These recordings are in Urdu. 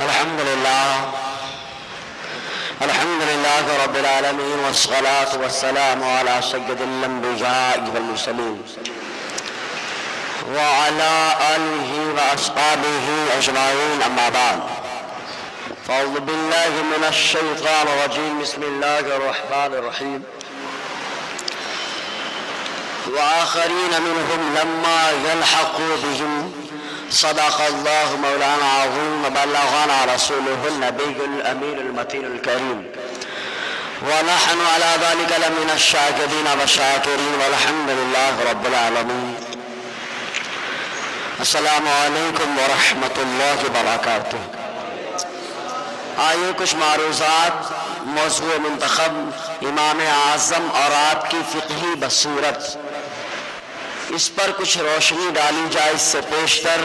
الحمد لله رب العالمين والصلاة والسلام على سيد الأنبياء والمرسلين وعلى آله وأصحابه أجمعين أما بعد فأعوذ بالله من الشيطان الرجيم بسم الله الرحمن الرحيم وآخرين منهم لما يلحقوا بهم صدق الله مولانا العظيم وبلغنا رسوله النبي الأمين المتين الكريم ونحن على ذلك لمن الشاكرين والشاكرين والحمد لله رب العالمين. السلام علیکم ورحمۃ اللہ وبرکاتہ. آئیے کچھ معروضات موضوع منتخب امام اعظم اور آپ کی فقہی بصیرت، اس پر کچھ روشنی ڈالی جائے. اس سے پیشتر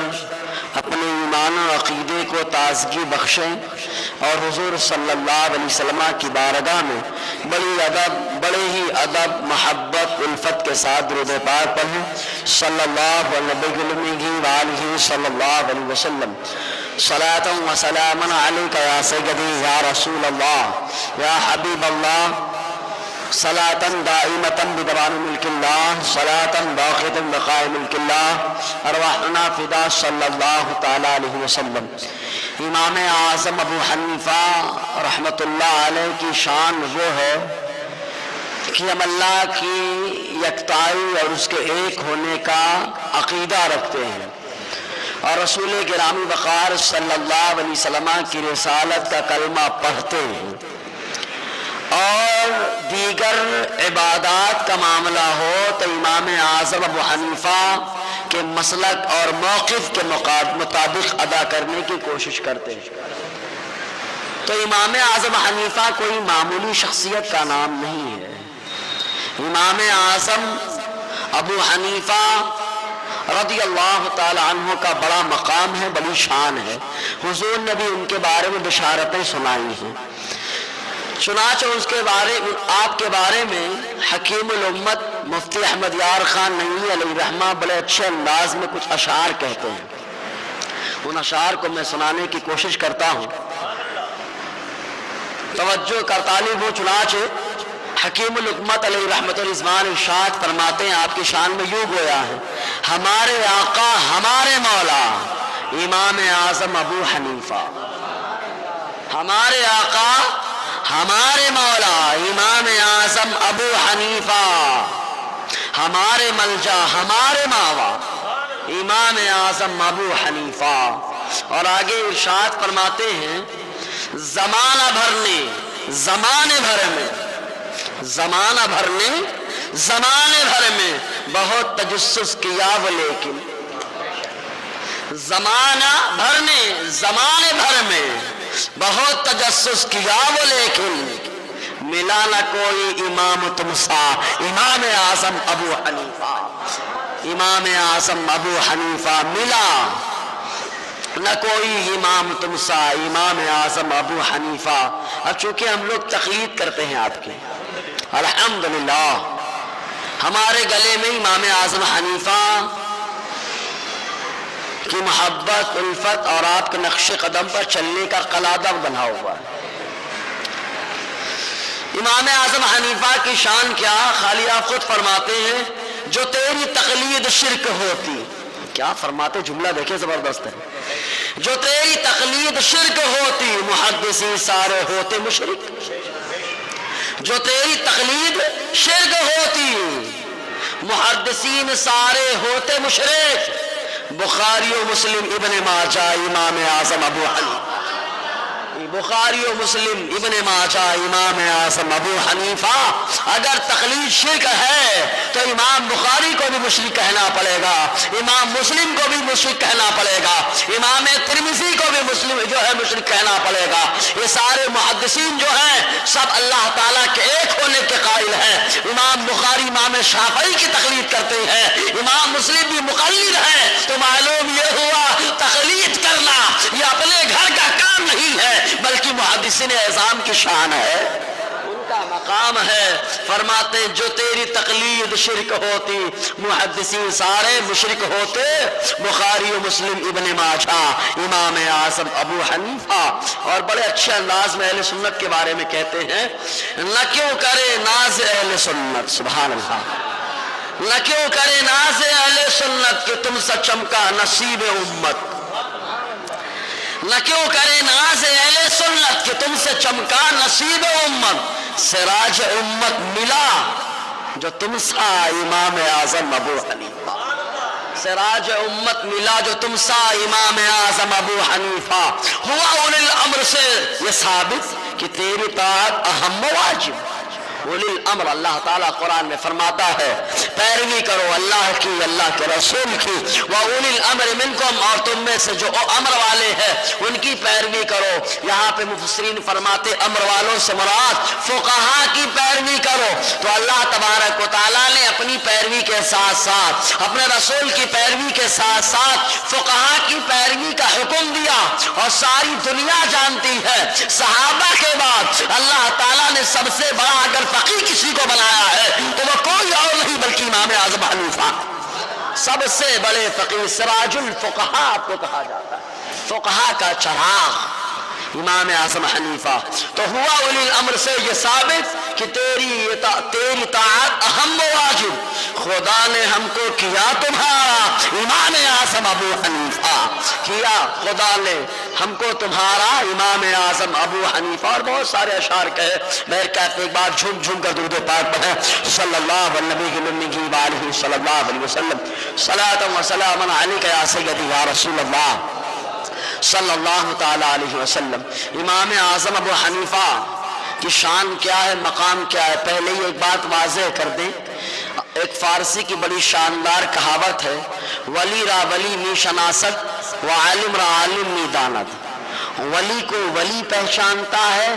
اپنے ایمان و عقیدے کو تازگی بخشیں اور حضور صلی اللہ علیہ وسلم کی بارگاہ میں بڑے ہی ادب، محبت، الفت کے ساتھ درود پاک پڑھیں. صلی اللہ علیہ صلی اللہ علیہ وسلم. صلاۃ و سلام علیک یا سیدی یا رسول اللہ یا حبیب اللہ. صلاۃ دائمۃ بدوام ملک اللہ، صلاۃ باقیۃ بقاء ملک اللہ، ارواحنا فدا صلی اللہ تعالی علیہ وسلم. امام اعظم ابو حنیفہ رحمۃ اللہ علیہ کی شان وہ ہے کہ ہم اللہ کی یکتائی اور اس کے ایک ہونے کا عقیدہ رکھتے ہیں اور رسول گرامی وقار صلی اللہ علیہ وسلم کی رسالت کا کلمہ پڑھتے ہیں. اور دیگر عبادات کا معاملہ ہو تو امام اعظم ابو حنیفہ کے مسلک اور موقف کے مطابق ادا کرنے کی کوشش کرتے ہیں. تو امام اعظم حنیفہ کوئی معمولی شخصیت کا نام نہیں ہے. امام اعظم ابو حنیفہ رضی اللہ تعالی عنہ کا بڑا مقام ہے، بڑی شان ہے. حضور نے بھی ان کے بارے میں بشارتیں سنائی ہیں. چنانچہ اس کے بارے میں آپ کے بارے میں حکیم الامت مفتی احمد یار خان نعیمی علیہ رحمہ بڑے اچھے انداز میں کچھ اشعار کہتے ہیں. ان اشعار کو میں سنانے کی کوشش کرتا ہوں، توجہ کر طالب ہو. چنانچہ حکیم الامت علیہ رحمت الرضوان ارشاد فرماتے ہیں، آپ کی شان میں یوں گویا ہے: ہمارے آقا ہمارے مولا امام اعظم ابو حنیفہ. ہمارے آقا ہمارے مولا امام اعظم ابو حنیفہ، ہمارے ملجا ہمارے ماوا امام اعظم ابو حنیفہ. اور آگے ارشاد فرماتے ہیں، زمانہ بھر نے زمانے بھر میں بہت تجسس کیا وہ، لیکن زمانے بھر میں بہت تجسس کیا وہ، لیکن ملا نہ کوئی امام تم سا امام اعظم ابو حنیفہ. امام اعظم ابو حنیفہ ملا نہ کوئی امام تم سا امام اعظم ابو حنیفہ. اب چونکہ ہم لوگ تقلید کرتے ہیں آپ کی، الحمدللہ ہمارے گلے میں امام اعظم حنیفہ کی محبت، الفت اور آپ کے نقش قدم پر چلنے کا قلادہ بنا ہوا ہے. امام اعظم حنیفہ کی شان کیا، خالی آپ خود فرماتے ہیں، جو تیری تقلید شرک ہوتی. کیا فرماتے، جملہ دیکھیں زبردست ہے. جو تیری تقلید شرک ہوتی محدثین سارے ہوتے مشرک. جو تیری تقلید شرک ہوتی محدثین سارے ہوتے مشرک. بخاری و مسلم ابن ماجہ امام اعظم ابو حنیفہ. بخاری و مسلم ابن ماجہ امام اعظم ابو حنیفہ. اگر تقلید شرک ہے تو امام بخاری کو بھی مشرک کہنا پڑے گا، امام مسلم کو بھی مشرک کہنا پڑے گا، امام ترمذی کو بھی مسلم جو ہے مشرک کہنا پڑے گا. یہ سارے محدثین جو ہیں سب اللہ تعالیٰ کے ایک ہونے کے قائل ہیں. امام بخاری امام شافعی کی تقلید کرتے ہیں، امام مسلم بھی مقلد ہیں. تو معلوم یہ ہوا تقلید کرنا یہ اپنے گھر کا کام نہیں ہے، بلکہ محدثین اعظام کی شان ہے، ان کا مقام ہے. فرماتے جو تیری تقلید شرک ہوتی محدثین سارے مشرک ہوتے. بخاری و مسلم، ابن ماجہ، امام اعظم ابو حنیفہ. اور بڑے اچھے انداز میں اہل سنت کے بارے میں کہتے ہیں نہ کیوں کرے ناز اہل سنت، سبحان اللہ، نہ کیوں کرے ناز اہل سنت کہ تم سے چمکا نصیب امت. نہ کیوں کرے ناز اہل سنت کہ تم سے چمکا نصیب امت. سراج امت ملا جو تم سا امام اعظم ابو حنیفہ. سراج امت ملا جو تم سا امام اعظم ابو حنیفہ. ہوا اولی الامر سے یہ ثابت کہ تیری طاعت اہم و واجب. اولی الامر اللہ تعالیٰ قرآن میں فرماتا ہے پیروی کرو اللہ کی، اللہ کے رسول کی. وَأُولِي الْأَمْرِ مِنْكُمْ، اور تم میں سے جو امر والے ہیں ان کی پیروی کرو. یہاں پہ مفسرین فرماتے امر والوں سے مراد فقہاء کی پیروی کرو. تو اللہ تبارک و تعالیٰ نے اپنی پیروی کے ساتھ ساتھ اپنے رسول کی پیروی کے ساتھ ساتھ فقہاء کی پیروی کا حکم دیا. اور ساری دنیا جانتی ہے صحابہ کے بعد اللہ تعالیٰ نے سب سے بڑا اگر فقیہ کسی کو بنایا ہے تو وہ کوئی اور نہیں بلکہ امام اعظم حنیفہ. سب سے بڑے فقیہ، سراج الفقہاء کو کہا جاتا ہے، فقہاء کا چراغ امام اعظم حنیفہ. تو ہوا اولی الامر سے یہ ثابت کہ تیری طاعت اہم و واجب. خدا نے ہم کو کیا تمہارا امام اعظم ابو حنیفہ، کیا خدا نے ہم کو تمہارا امام اعظم ابو حنیفہ. اور بہت سارے اشعار کہے. میں کہتے ایک بار جھوم جھوم کر درود پاک پڑھیں صلی اللہ علیہ وآلہ صلی اللہ علیہ وسلم. صلاۃ و سلام علیک یا سیدی یا رسول اللہ صلی اللہ تعالی علیہ وسلم. امام اعظم ابو حنیفہ کی شان کیا ہے، مقام کیا ہے؟ پہلے ہی ایک بات واضح کر دیں. ایک فارسی کی بڑی شاندار کہاوت ہے ولی را ولی نی شناست و عالم را عالم نی داند. ولی کو ولی پہچانتا ہے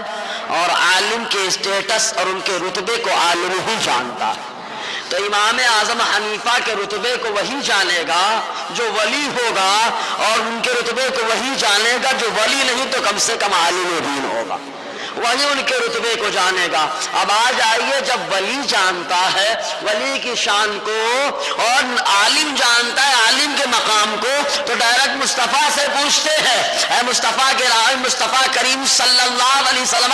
اور عالم کے اسٹیٹس اور ان کے رتبے کو عالم ہی جانتا ہے. تو امام اعظم حنیفہ کے رتبے کو وہی جانے گا جو ولی ہوگا، اور ان کے رتبے کو وہی جانے گا جو ولی نہیں تو کم سے کم عالم دین ہوگا، وہی ان کے رتبے کو جانے گا. اب آ جائیے، جب ولی جانتا ہے ولی کی شان کو اور عالم جانتا ہے عالم کے مقام کو، تو ڈائریکٹ مصطفیٰ سے پوچھتے ہیں اے مصطفیٰ کے راوی مصطفیٰ کریم صلی اللہ علیہ وسلم،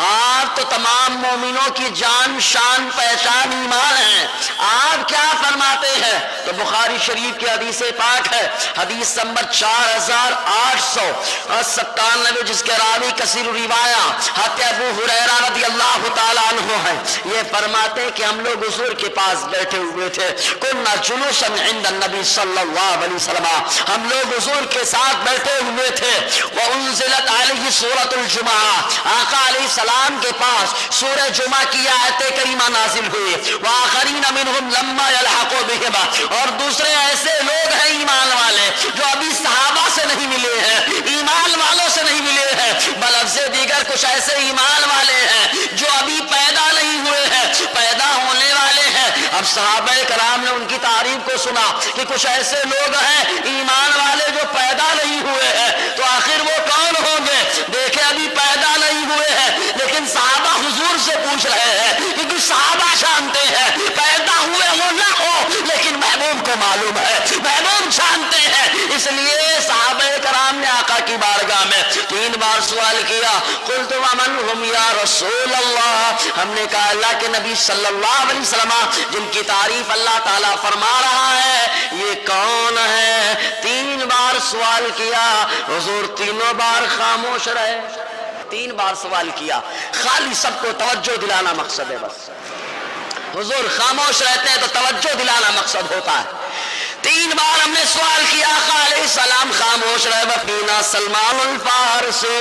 آپ تو تمام مومنوں کی جان شان پہچان ایمان ہیں، آپ کیا فرماتے ہیں؟ تو بخاری شریف کی حدیث پاک ہے، حدیث نمبر 4897 جس کے راوی کثیر روایہ حضرت ابو ہریرہ رضی اللہ تعالیٰ عنہ ہے. یہ فرماتے ہیں کہ ہم لوگ حضور کے پاس بیٹھے ہوئے تھے. کنا جلوسا عند النبی صلی اللہ علیہ وسلم، ہم لوگ حضور کے ساتھ بیٹھے ہوئے تھے. وانزلت علیہ سورۃ الجمعہ، آقا علیہ السلام کے پاس سورہ جمعہ کی آیت کریمہ نازل ہوئی. وآخرین منہم لما یلحقوا بہم، اور دوسرے ایسے لوگ ہیں ایمان والے جو ابھی صحابہ سے نہیں ملے ہیں، ایمان والوں سے نہیں ملے ہیں، بلفظ دیگر کچھ ایسے ایمان والے ہیں جو ابھی پیدا نہیں ہوئے ہیں، پیدا ہونے والے ہیں. اب صحابہ کرام نے ان کی تعریف کو سنا کہ کچھ ایسے لوگ ہیں ایمان والے جو پیدا نہیں ہوئے ہیں، تو آخر وہ کون ہوں گے؟ دیکھیں ابھی پیدا نہیں ہوئے ہیں لیکن صحابہ حضور سے پوچھ رہے ہیں، کیونکہ صحابہ جانتے ہیں پیدا ہوئے وہ نہ ہو لیکن محبوب کو معلوم ہے، محبوب جانتے ہیں. اس لیے صحابہ کرام نے آقا کی بارگاہ میں 3 بار سوال کیا. قلت ومن هم یا رسول اللہ، ہم نے کہا اللہ کے نبی صلی اللہ علیہ وسلم جن کی تعریف اللہ تعالیٰ فرما رہا ہے یہ کون ہے؟ 3 بار سوال کیا. حضور تینوں بار خاموش رہے. 3 بار سوال کیا، خالی سب کو توجہ دلانا مقصد ہے. بس حضور خاموش رہتے ہیں تو توجہ دلانا مقصد ہوتا ہے. 3 بار ہم نے سوال کیا، آقا علیہ السلام خاموش رہے. وفینا سلمان الفارسی،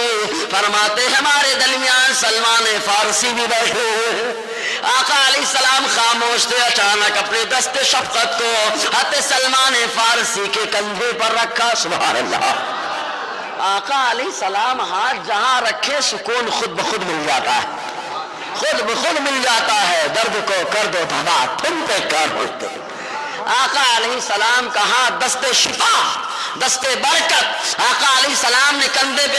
فرماتے ہمارے درمیان سلمان فارسی بھی بیٹھے ہوئے ہیں. آقا علیہ السلام خاموش تھے. اچانک اپنے دست شفقت کو حضرت سلمان فارسی کے کندھے پر رکھا. سبحان اللہ. آقا علیہ السلام ہاتھ جہاں رکھے سکون خود بخود مل جاتا ہے، خود بخود مل جاتا ہے. درد کو کر دو دوا تم پہ کر ہوتے. آقا علیہ السلام کہاں دست شفا، دست برکت. آقا علیہ السلام نے کندھے پہ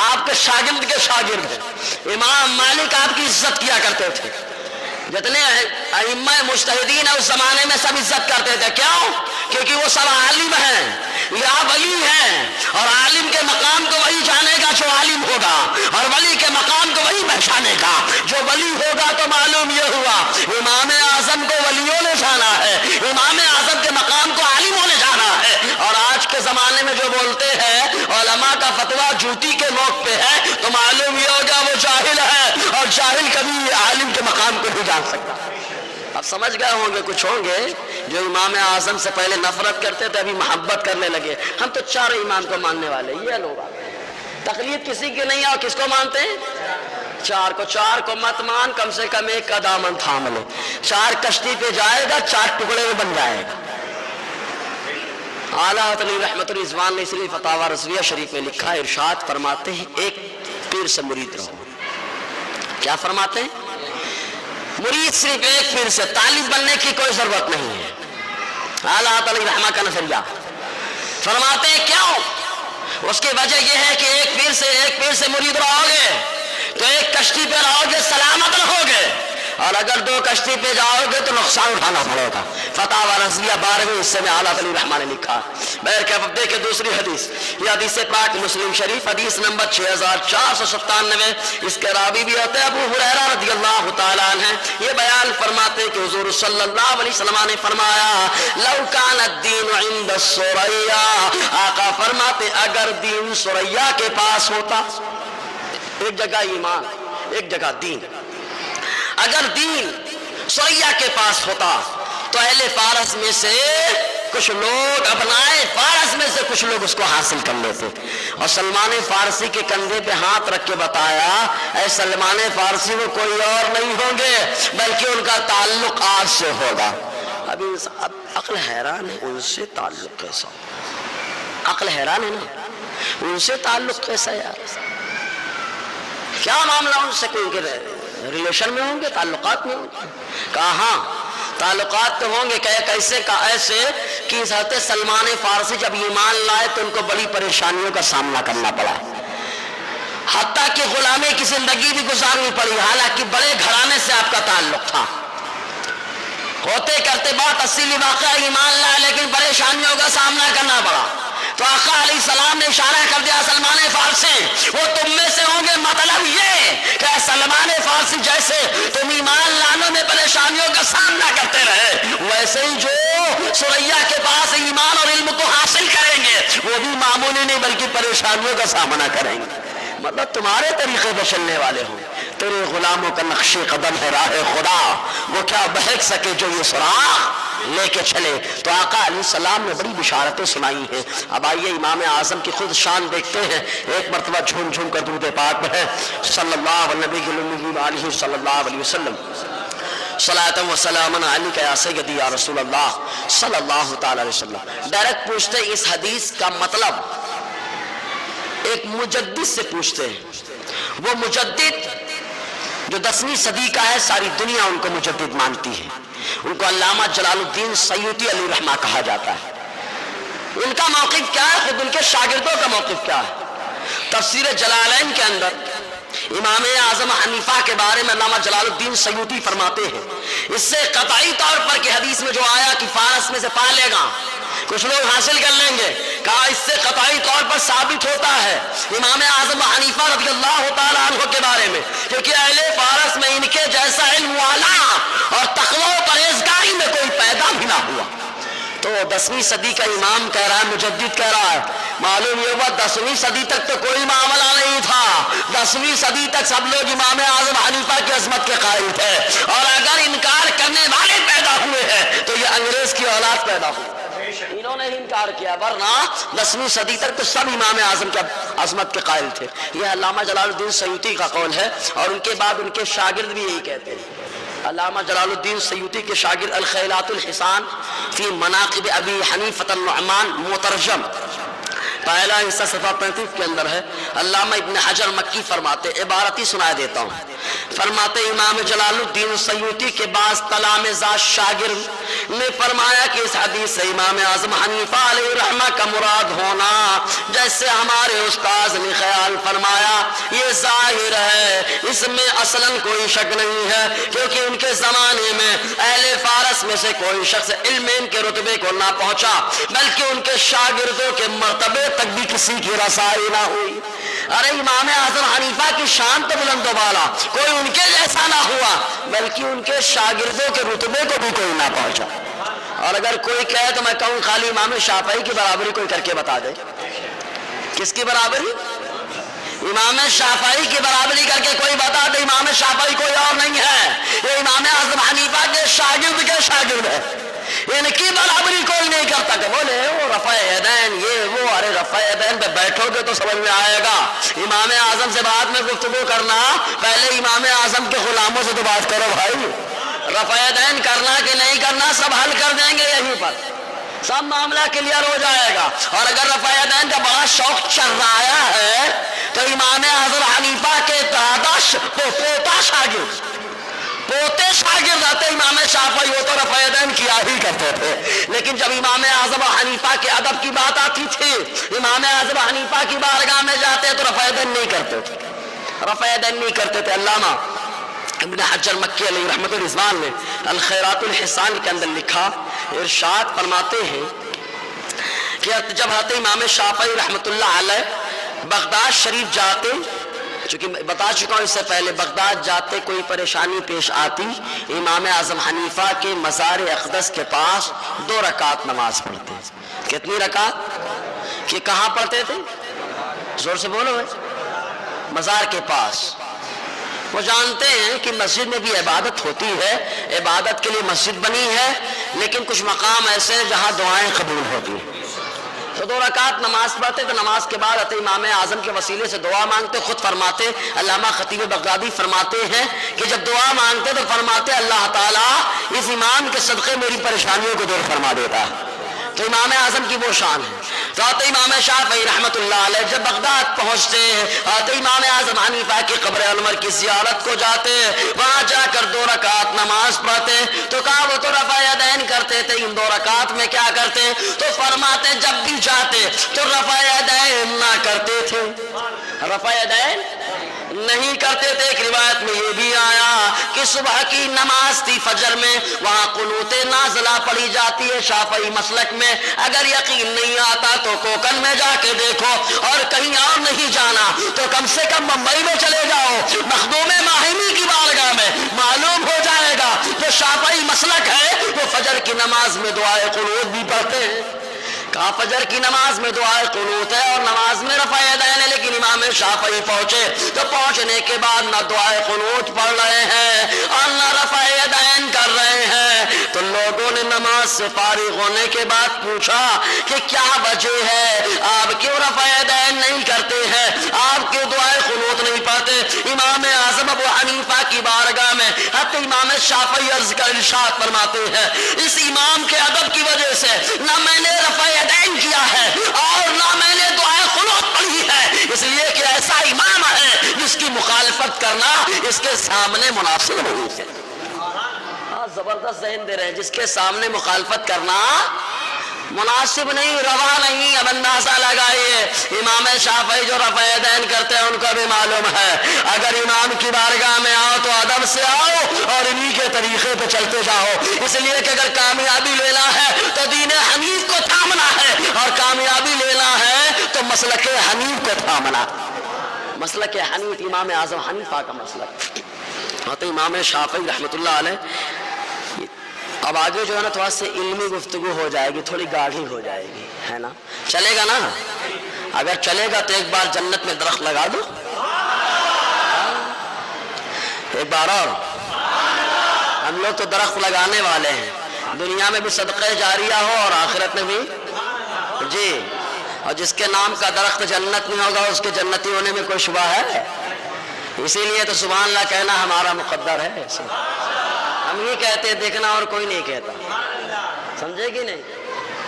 آپ کے شاگرد کے شاگرد ہیں. امام مالک آپ کی عزت کیا کرتے تھے. جتنے ائمہ مجتہدین اس زمانے میں سب عزت کرتے تھے. کیوں؟ کیونکہ وہ سب عالم ہیں یا ولی ہیں, اور عالم کے مقام کو وہی جانے گا جو عالم ہوگا, اور ولی کے مقام کو وہی پہچانے گا جو ولی ہوگا. تو معلوم یہ ہوا امام اعظم کو ولیوں نے جانا ہے, امام اعظم کے مقام کو عالموں نے جانا ہے. اور آج کے زمانے میں جو بولتے ہیں علماء کا فتویٰ جوتی کے نوک پہ ہے, تو معلوم یہ ہوگا وہ جاہل ہے, اور جاہل کبھی عالم کے مقام کو نہیں جان سکتا. اب سمجھ گئے ہوں گے, کچھ ہوں گے جو امام اعظم سے پہلے نفرت کرتے تھے ابھی محبت کرنے لگے. ہم تو چاروں امام کو ماننے والے, یہ لوگ تقلید کسی کی نہیں ہے. اور کس کو مانتے ہیں؟ چار کو. چار کو مت مان, کم سے کم ایک کا دامن تھام لے. چار کشتی پہ جائے گا, چار ٹکڑے میں بن جائے گا. اعلیٰ علی رحمت الرضوان نے اس لیے فتاوی رضویہ شریف میں لکھا, ارشاد فرماتے ہیں ایک پیر سے مرید رہو. کیا فرماتے ہیں؟ مرید صرف ایک پیر سے, طالب بننے کی کوئی ضرورت نہیں ہے. اعلیٰ علی رحمہ کا نظریہ فرماتے ہیں کیوں؟ اس کی وجہ یہ ہے کہ ایک پیر سے مرید رہو گے تو ایک کشتی پہ رہو گے, سلامت رہو گے, اور اگر دو کشتی پہ جاؤ گے تو نقصان اٹھانا پڑے گا. فتاوی رضویہ 12ویں حصے میں اعلیٰ علی رحمہ نے لکھا. بہرکیف دیکھیں دوسری حدیث, یہ حدیث پاک مسلم شریف حدیث نمبر 6497. اس کے راوی بھی ہوتے ہیں ابو ہریرہ رضی اللہ تعالیٰ عنہ. یہ بیان فرماتے ہیں کہ حضور صلی اللہ علیہ وسلم نے فرمایا لو کان الدین عند الثریا, آقا فرماتے اگر دین ثریا کے پاس ہوتا, ایک جگہ ایمان ایک جگہ دین, اگر دین ثریا کے پاس ہوتا تو اہل فارس میں سے کچھ لوگ, ابنائے فارس میں سے کچھ لوگ اس کو حاصل کر لیتے. اور سلمان فارسی کے کندھے پہ ہاتھ رکھ کے بتایا اے سلمان فارسی وہ کوئی اور نہیں ہوں گے بلکہ ان کا تعلق آج سے ہوگا. اب عقل حیران ہے, ان سے تعلق کیسا؟ عقل حیران ہے نا, ان سے تعلق کیسا یار؟ کیا معاملہ ان سے؟ کوئی ریلیشن میں ہوں گے, تعلقات میں ہوں گے؟ کہا ہاں تعلقات تو ہوں گے. کیسے؟ کا ایسے کہ حضرت سلمان فارسی جب ایمان لائے تو ان کو بڑی پریشانیوں کا سامنا کرنا پڑا, حتیٰ کہ غلامی کی زندگی بھی گزارنی پڑی. حالانکہ بڑے گھرانے سے آپ کا تعلق تھا, ہوتے کرتے بات اصلی واقعہ ایمان لائے لیکن پریشانیوں کا سامنا کرنا پڑا. تو آقا علیہ السلام نے اشارہ کر دیا سلمان فارسی وہ تم میں سے ہوں گے. مطلب یہ کہ سلمان فارسی جیسے تم ایمان لانے میں پریشانیوں کا سامنا کرتے رہے, ویسے ہی جو ثریا کے پاس ایمان اور علم کو حاصل کریں گے وہ بھی معمولی نہیں بلکہ پریشانیوں کا سامنا کریں گے. مطلب تمہارے طریقے پہ چلنے والے ہوں, تیرے غلاموں کا نقش قدم ہے راہ خدا, وہ کیا بہک سکے جو یہ سراغ لے کے چلے. تو آقا علیہ السلام نے بڑی بشارتیں سنائی ہیں. اب آئیے امام اعظم کی خود شان دیکھتے ہیں. ایک مرتبہ جھوم جھوم کر درود پاک پڑھیں صلی اللہ علیہ صلی اللہ علیہ وسلم. صلاۃ و سلام علیک یا سیدی یا رسول اللہ صلی اللہ تعالی علیہ وسلم. ڈائریکٹ پوچھتے ہیں اس حدیث کا مطلب, ایک مجدد سے پوچھتے ہیں. وہ مجدد جو 10ویں صدی کا ہے, ساری دنیا ان کو مجدد مانتی ہے. ان کو علامہ جلال الدین سیوطی علیہ رحمہ کہا جاتا ہے. ان کا موقف کیا ہے؟ خود ان کے شاگردوں کا موقف کیا ہے؟ تفسیر جلالین کے اندر امام اعظم حنیفہ کے بارے میں علامہ جلال الدین سیوطی فرماتے ہیں اس سے قطعی طور پر کہ حدیث میں جو آیا کہ فارس میں سے پا لے گا, کچھ لوگ حاصل کر لیں گے, کہا اس سے قطعی طور پر ثابت ہوتا ہے امام اعظم حنیفہ رضی اللہ تعالیٰ عنہ کے بارے میں, کیونکہ اہل فارس میں ان کے جیسا علم والا اور تقوی و پرہیزگاری میں کوئی پیدا بھی نہ ہوا. تو 10ویں صدی کا امام کہہ رہا ہے, مجدد کہہ رہا ہے. معلوم یہ ہوا 10ویں صدی تک تو کوئی معاملہ نہیں تھا. 10ویں صدی تک سب لوگ امام اعظم حنیفہ کی عظمت کے قائل تھے, اور اگر انکار کرنے والے پیدا ہوئے ہیں تو یہ انگریز کی اولاد پیدا ہوئی, انہوں نے انکار کیا, ورنہ 10ویں صدی تک تو سب امام اعظم کی عظمت کے قائل تھے. یہ علامہ جلال الدین سیوطی کا قول ہے, اور ان کے بعد ان کے شاگرد بھی یہی کہتے ہیں. علامہ جلال الدین سیوطی کے شاگرد الخیلات الحسان فی مناقب ابی حنیفۃ النعمان مترجم پہلا حصہ صفحہ 35 کے اندر ہے. علامہ ابن حجر مکی فرماتے, عبارت ہی سنا دیتا ہوں, فرماتے امام جلال الدین سیوطی کے بعض تلامذہ شاگرد نے فرمایا کہ اس حدیث سے امام اعظم حنیفہ علیہ رحمہ کا مراد ہونا جیسے ہمارے استاذ نے خیال فرمایا یہ ظاہر ہے، اس میں اصلاً کوئی شک نہیں ہے، کیونکہ ان کے زمانے میں اہل فارس میں سے کوئی شخص علم ان کے رتبے کو نہ پہنچا، بلکہ ان کے شاگردوں کے مرتبے تک بھی کسی کی رسائی نہ ہوئی۔ ارے امام اعظم حنیفہ کی شان تو بلند و بالا، کوئی ان کے جیسا نہ ہوا، بلکہ ان کے شاگردوں کے رتبے کو بھی کوئی نہ پہنچا۔ اور اگر کوئی کہے تو میں کہوں خالی امام شافعی کی برابری کوئی کر کے بتا دے۔ کس کی برابری؟ امام شافعی کی برابری کر کے کوئی بتا دے امام شافعی کوئی اور نہیں ہے، یہ امام اعظم حنیفہ کے شاگرد ہے، ان کی برابری کوئی نہیں کرتا۔ کہ بولے وہ رفع یدین یہ وہ، ارے رفع یدین پہ بیٹھو گے تو سمجھ میں آئے گا۔ امام اعظم سے بعد میں گفتگو کرنا، پہلے امام اعظم کے غلاموں سے تو بات کرو بھائی۔ رفع یدین کرنا کہ نہیں کرنا سب حل کر دیں گے یہیں پر، سب معاملہ کلیئر ہو جائے گا۔ اور اگر رفع یدین کا بڑا شوق چل رہا ہے تو امام اعظم حنیفہ کے پوتے شاگرد آتے امام شافعی، وہ تو رفع یدین کیا ہی کرتے تھے، لیکن جب امام اعظم حنیفہ کے ادب کی بات آتی تھی، امام اعظم حنیفہ کی بارگاہ میں جاتے تو رفع یدین نہیں کرتے تھے، رفع یدین نہیں کرتے تھے۔ علامہ ابن حجر مکی علیہ رحمۃ الرضوان نے الخیرات الحسان کے اندر لکھا، ارشاد فرماتے ہیں کہ جب حضرت امام شافعی رحمۃ اللہ علیہ بغداد شریف جاتے، چونکہ بتا چکا ہوں اس سے پہلے، بغداد جاتے کوئی پریشانی پیش آتی، امام اعظم حنیفہ کے مزار اقدس کے پاس 2 رکعت نماز پڑھتے۔ کتنی رکعت؟ کہ کہاں پڑھتے تھے؟ زور سے بولو۔ مزار کے پاس۔ وہ جانتے ہیں کہ مسجد میں بھی عبادت ہوتی ہے، عبادت کے لیے مسجد بنی ہے، لیکن کچھ مقام ایسے ہیں جہاں دعائیں قبول ہوتی ہیں، تو 2 رکعت نماز پڑھتے، تو نماز کے بعد امام اعظم کے وسیلے سے دعا مانگتے۔ خود فرماتے، علامہ خطیب بغدادی فرماتے ہیں کہ جب دعا مانگتے تو فرماتے اللہ تعالیٰ اس امام کے صدقے میری پریشانیوں کو دور فرما دیتا ہے۔ تو امام اعظم کی وہ شان ہے۔ تو امام شافعی رحمۃ اللہ علیہ جب بغداد پہنچتے تو امام اعظم حنیفہ کی قبر انور کی زیارت کو جاتے، وہاں جا کر 2 رکعت نماز پڑھتے، تو کہا وہ تو رفع یدین کرتے تھے، ان 2 رکعت میں کیا کرتے؟ تو فرماتے جب بھی جاتے تو رفع یدین نہ کرتے تھے، رفع یدین نہیں کرتے تھے۔ ایک روایت میں یہ بھی آیا کہ صبح کی نماز تھی فجر میں، وہاں قنوت نازلہ پڑھی جاتی ہے شافعی مسلک میں۔ اگر یقین نہیں آتا تو کوکن میں جا کے دیکھو، اور کہیں اور نہیں جانا تو کم سے کم ممبئی میں چلے جاؤ، مخدوم ماہمی کی بارگاہ میں معلوم ہو جائے گا۔ جو شافعی مسلک ہے وہ فجر کی نماز میں دعائے قنوت بھی پڑھتے ہیں۔ کہا فجر کی نماز میں دعائے قنوت ہے اور نماز میں رفع یدین ہے، لیکن امام شافعی پہنچے تو پہنچنے کے بعد نہ دعائے قنوت پڑھ رہے ہیں اور نہ رفع یدین کر رہے ہیں۔ تو لوگوں نے نماز سے فارغ ہونے کے بعد پوچھا کہ کیا وجہ ہے، آپ کیوں رفع یدین نہیں کرتے ہیں، آپ کیوں دعائے قنوت نہیں پڑھتے؟ امام اعظم ابو حنیفہ کی بارگاہ میں حتی امام شافعی عرض کا ارشاد فرماتے ہیں، اس امام کے ادب کی وجہ سے نہ میں نے رفع یدین کیا ہے اور نہ میں نے دعائے قنوت پڑھی ہے، اس لیے کہ ایسا امام ہے جس کی مخالفت کرنا اس کے سامنے مناسب نہیں ہے۔ زبردست ذہن دے رہے ہیں، جس کے سامنے مخالفت کرنا مناسب نہیں، روا نہیں۔ اب اندازہ لگائیے، امام شافعی جو رفع یدین کرتے ہیں ان کو بھی معلوم ہے اگر امام کی بارگاہ میں آؤ تو ادب سے آؤ اور انہی کے طریقے پہ چلتے جاؤ، اس لیے کہ اگر کامیابی لینا ہے تو دین حنیف کو تھامنا ہے، اور کامیابی لینا ہے تو مسلک حنیف کو تھامنا۔ مسلک حنیف امام اعظم حنیفہ کا مسلک، تو امام شافعی رحمۃ اللہ علیہ۔ اب آگے جو ہے نا تھوڑا سے علمی گفتگو ہو جائے گی، تھوڑی گاڑھی ہو جائے گی، ہے نا؟ چلے گا نا؟ اگر چلے گا تو ایک بار جنت میں درخت لگا دو، ایک بار اور۔ ہم لوگ تو درخت لگانے والے ہیں، دنیا میں بھی صدقہ جاریہ ہو اور آخرت میں بھی، جی۔ اور جس کے نام کا درخت جنت میں ہوگا اس کے جنتی ہونے میں کوئی شبہ ہے؟ اسی لیے تو سبحان اللہ کہنا ہمارا مقدر ہے۔ ہم ہی کہتے دیکھنا اور کوئی نہیں کہتا، سمجھے کہ نہیں؟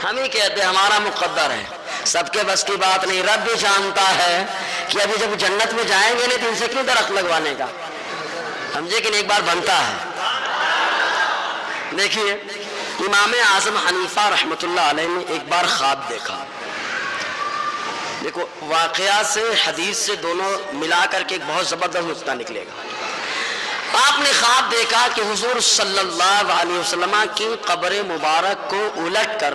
ہم ہی کہتے ہمارا مقدر ہے، سب کے بس کی بات نہیں۔ رب بھی جانتا ہے کہ ابھی جب جنت میں جائیں گے نہیں تو ان سے کیوں درخت لگوانے کا، سمجھے کہ نہیں؟ ایک بار بنتا ہے۔ دیکھیے امام اعظم حنیفہ رحمۃ اللہ علیہ نے ایک بار خواب دیکھا. دیکھو واقعہ سے حدیث سے دونوں ملا کر کے ایک بہت زبردست نقطہ نکلے گا. آپ نے خواب دیکھا کہ حضور صلی اللہ علیہ وسلم کی قبر مبارک کو الٹ کر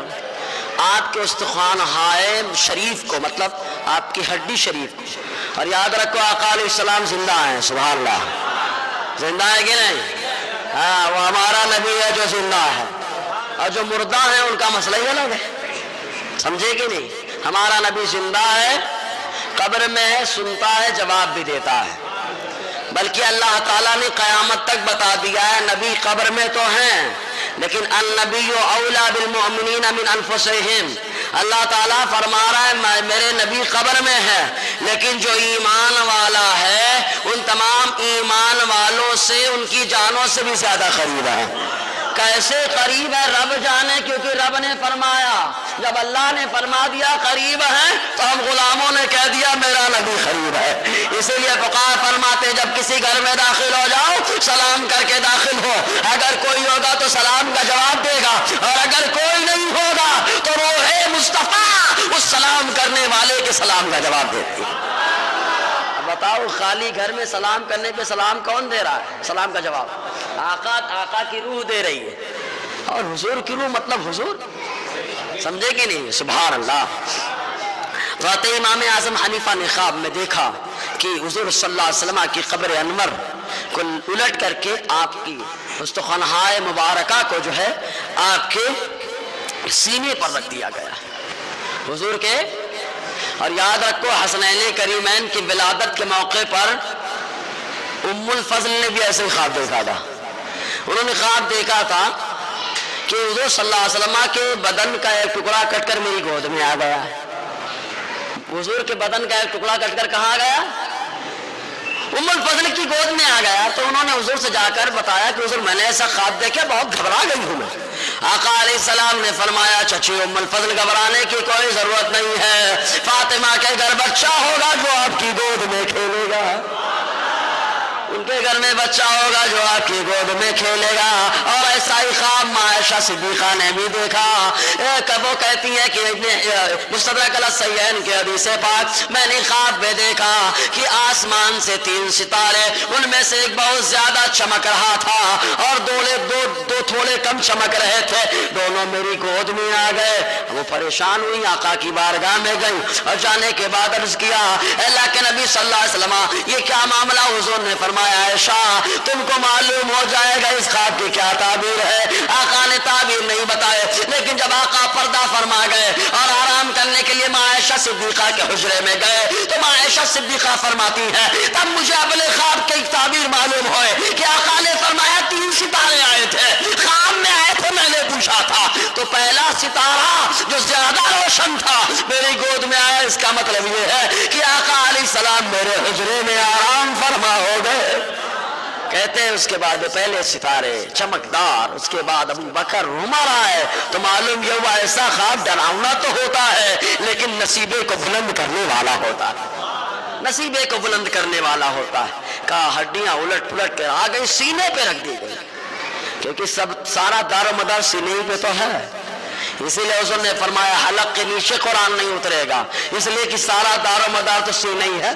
آپ کے استخوانہائے شریف کو، مطلب آپ کی ہڈی شریف کو، اور یاد رکھو آقا علیہ السلام زندہ ہیں، سبحان اللہ، زندہ ہے کہ نہیں؟ ہاں، وہ ہمارا نبی ہے جو زندہ ہے، اور جو مردہ ہیں ان کا مسئلہ ہی الگ ہے. سمجھے کہ نہیں؟ ہمارا نبی زندہ ہے، قبر میں ہے، سنتا ہے، جواب بھی دیتا ہے. بلکہ اللہ تعالیٰ نے قیامت تک بتا دیا ہے نبی قبر میں تو ہیں، لیکن النبی اولا بالمؤمنین من انفسہم. اللہ تعالیٰ فرما رہا ہے میرے نبی قبر میں ہے، لیکن جو ایمان والا ہے ان تمام ایمان والوں سے، ان کی جانوں سے بھی زیادہ قریب ہے. کیسے قریب ہے رب جانے، کیونکہ رب نے فرمایا. جب اللہ نے فرما دیا قریب ہے تو ہم غلاموں نے کہہ دیا میرا نبی قریب ہے. اسی لیے فقہا فرماتے جب کسی گھر میں داخل ہو جاؤ سلام کر کے داخل ہو. اگر کوئی ہوگا تو سلام کا جواب دے گا، اور اگر کوئی نہیں ہوگا تو روح مصطفیٰ اس سلام کرنے والے کے سلام کا جواب دیتی ہے. بتاؤ خالی گھر میں سلام کرنے پہ سلام کون دے رہا ہے؟ سلام کا جواب آقا کی روح دے رہی ہے. اور حضور کی روح مطلب حضور، سمجھے کہ نہیں؟ سبحان اللہ. تو امام اعظم حنیفہ نے خواب میں دیکھا کہ حضور صلی اللہ علیہ وسلم کی قبر انور کو الٹ کر کے آپ کی استخوانہائے مبارکہ کو جو ہے آپ کے سینے پر رکھ دیا گیا حضور کے. اور یاد رکھو حسنین کریمین کی ولادت کے موقع پر ام الفضل نے بھی ایسے خواب دیکھا تھا. انہوں نے خواب دیکھا تھا کہ حضور صلی اللہ علیہ وسلم کے بدن کا ایک ٹکڑا کٹ کر میری گود میں آ گیا. حضور کے بدن کا ایک ٹکڑا کٹ کر کہاں گیا؟ ام الفضل کی گود میں آ گیا. تو انہوں نے حضور سے جا کر بتایا کہ حضور میں نے ایسا خواب دیکھا، بہت گھبرا گئی ہوں میں. آقا علیہ السلام نے فرمایا چچی ام الفضل گھبرانے کی کوئی ضرورت نہیں ہے، فاطمہ کے گھر بچہ ہوگا جو آپ کی گود میں کھیلے گا. ان کے گھر میں بچہ ہوگا جو آپ کی گود میں کھیلے گا. اور ایسا ہی خواب عائشہ صدیقہ نے بھی دیکھا. وہ کہتی ہے کہ مستدرک الصحیحین کے حدیث پاک میں نے خواب میں دیکھا کہ آسمان سے 3 ستارے، ان میں سے ایک بہت زیادہ چمک رہا تھا اور دو تھوڑے کم چمک رہے تھے، دونوں میری گود میں آ گئے. وہ پریشان ہوئی، آقا کی بارگاہ میں گئی اور جانے کے بعد عرض کیا اللہ کے نبی صلی اللہ علیہ وسلم یہ کیا معاملہ؟ حضور نے فرمایا عائشہ تم کو معلوم ہو جائے گا اس خواب کی کیا تعبیر ہے. آقا نے تعبیر نہیں بتائے، لیکن جب آقا پردہ فرما گئے اور آرام کرنے کے لیے ماں عائشہ صدیقہ کے حجرے میں گئے تو ماں عائشہ صدیقہ فرماتی ہے تب مجھے اپنے خواب کی تعبیر معلوم ہوئے کہ آقا نے فرمایا 3 ستارے آئے تھے، خواب میں آئے تھے، میں نے پوچھا تھا تو پہلا ستارہ جو زیادہ روشن تھا میری گود میں آیا. اس کا مطلب یہ ہے کہ آقا علیہ السلام میرے حجرے میں آرام فرما ہو گئے. کہتے ہیں اس کے بعد پہلے ستارے چمکدار، اس کے بعد ابو بکر عمر آئے تو معلوم یہ ہوا ایسا خواب ڈراؤنا تو ہوتا ہے لیکن نصیبے کو بلند کرنے والا ہوتا ہے، نصیبے کو بلند کرنے والا ہوتا ہے. کہا ہڈیاں الٹ پلٹ کر آ گئی، سینے پہ رکھ دی گئی، کیونکہ سارا دار و مدار سینے پہ تو ہے. اسی لیے حضور نے فرمایا حلق کے نیچے قرآن نہیں اترے گا، اس لیے کہ سارا دار و مدار تو سینہ ہی ہے،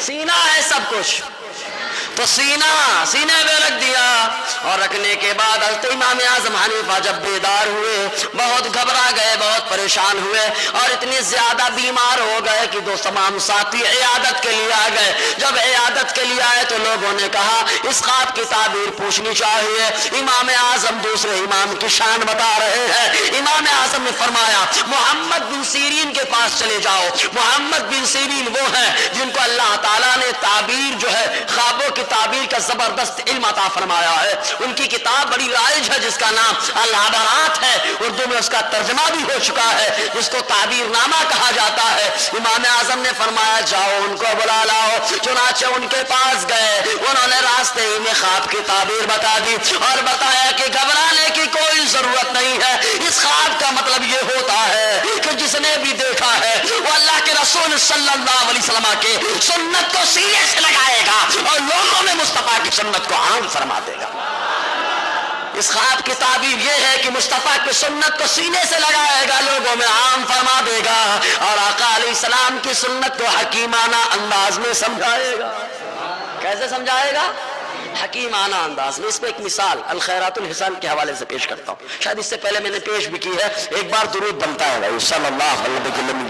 سینہ ہے سب کچھ. تو سینے میں رکھ دیا اور رکھنے کے بعد حضرت امام اعظم حنیفہ جب بیدار ہوئے بہت گھبرا گئے، بہت پریشان ہوئے اور اتنے زیادہ بیمار ہو گئے کہ تمام ساتھی عیادت کے لیے آ گئے. جب عیادت کے لیے آئے تو لوگوں نے کہا اس خواب کی تعبیر پوچھنی چاہیے. امام اعظم دوسرے امام کی شان بتا رہے ہیں. امام اعظم نے فرمایا محمد بن سیرین کے پاس چلے جاؤ. محمد بن سیرین وہ ہیں جن کو اللہ تعالیٰ نے تعبیر جو ہے خوابوں کی تعبیر کا زبردست علم عطا فرمایا ہے. ان کی کتاب بڑی رائج ہے جس کا نام العبرات ہے، اردو میں اس کا ترجمہ بھی ہو چکا ہے، جس کو تعبیر نامہ کہا جاتا ہے. امام اعظم نے فرمایا جاؤ ان کو بلا لاؤ. چنانچہ ان کے پاس گئے، انہوں نے راستے ہی میں خواب کی تعبیر بتا دی اور بتایا کہ گھبرانے کی کوئی ضرورت نہیں ہے. اس خواب کا مطلب یہ ہوتا ہے کہ جس نے بھی دیکھا ہے وہ اللہ کے رسول صلی اللہ علیہ وسلم کے سنت کو سینے سے لگائے گا اور لوگوں میں مصطفیٰ کی سنت کو عام فرما دے گا. اس خواب کی تعبیر یہ ہے کہ مصطفیٰ کی سنت کو سینے سے لگائے گا، لوگوں میں عام فرما دے گا، اور آقا علیہ السلام کی سنت کو حکیمانہ انداز میں سمجھائے گا۔ کیسے سمجھائے گا؟ حکیمانہ انداز میں۔ اس میں ایک مثال الخیرات الحسان کے حوالے سے پیش کرتا ہوں، شاید اس سے پہلے میں نے پیش بھی کی ہے، ایک بار درود بنتا ہے بھائی صلی اللہ علیہ وسلم،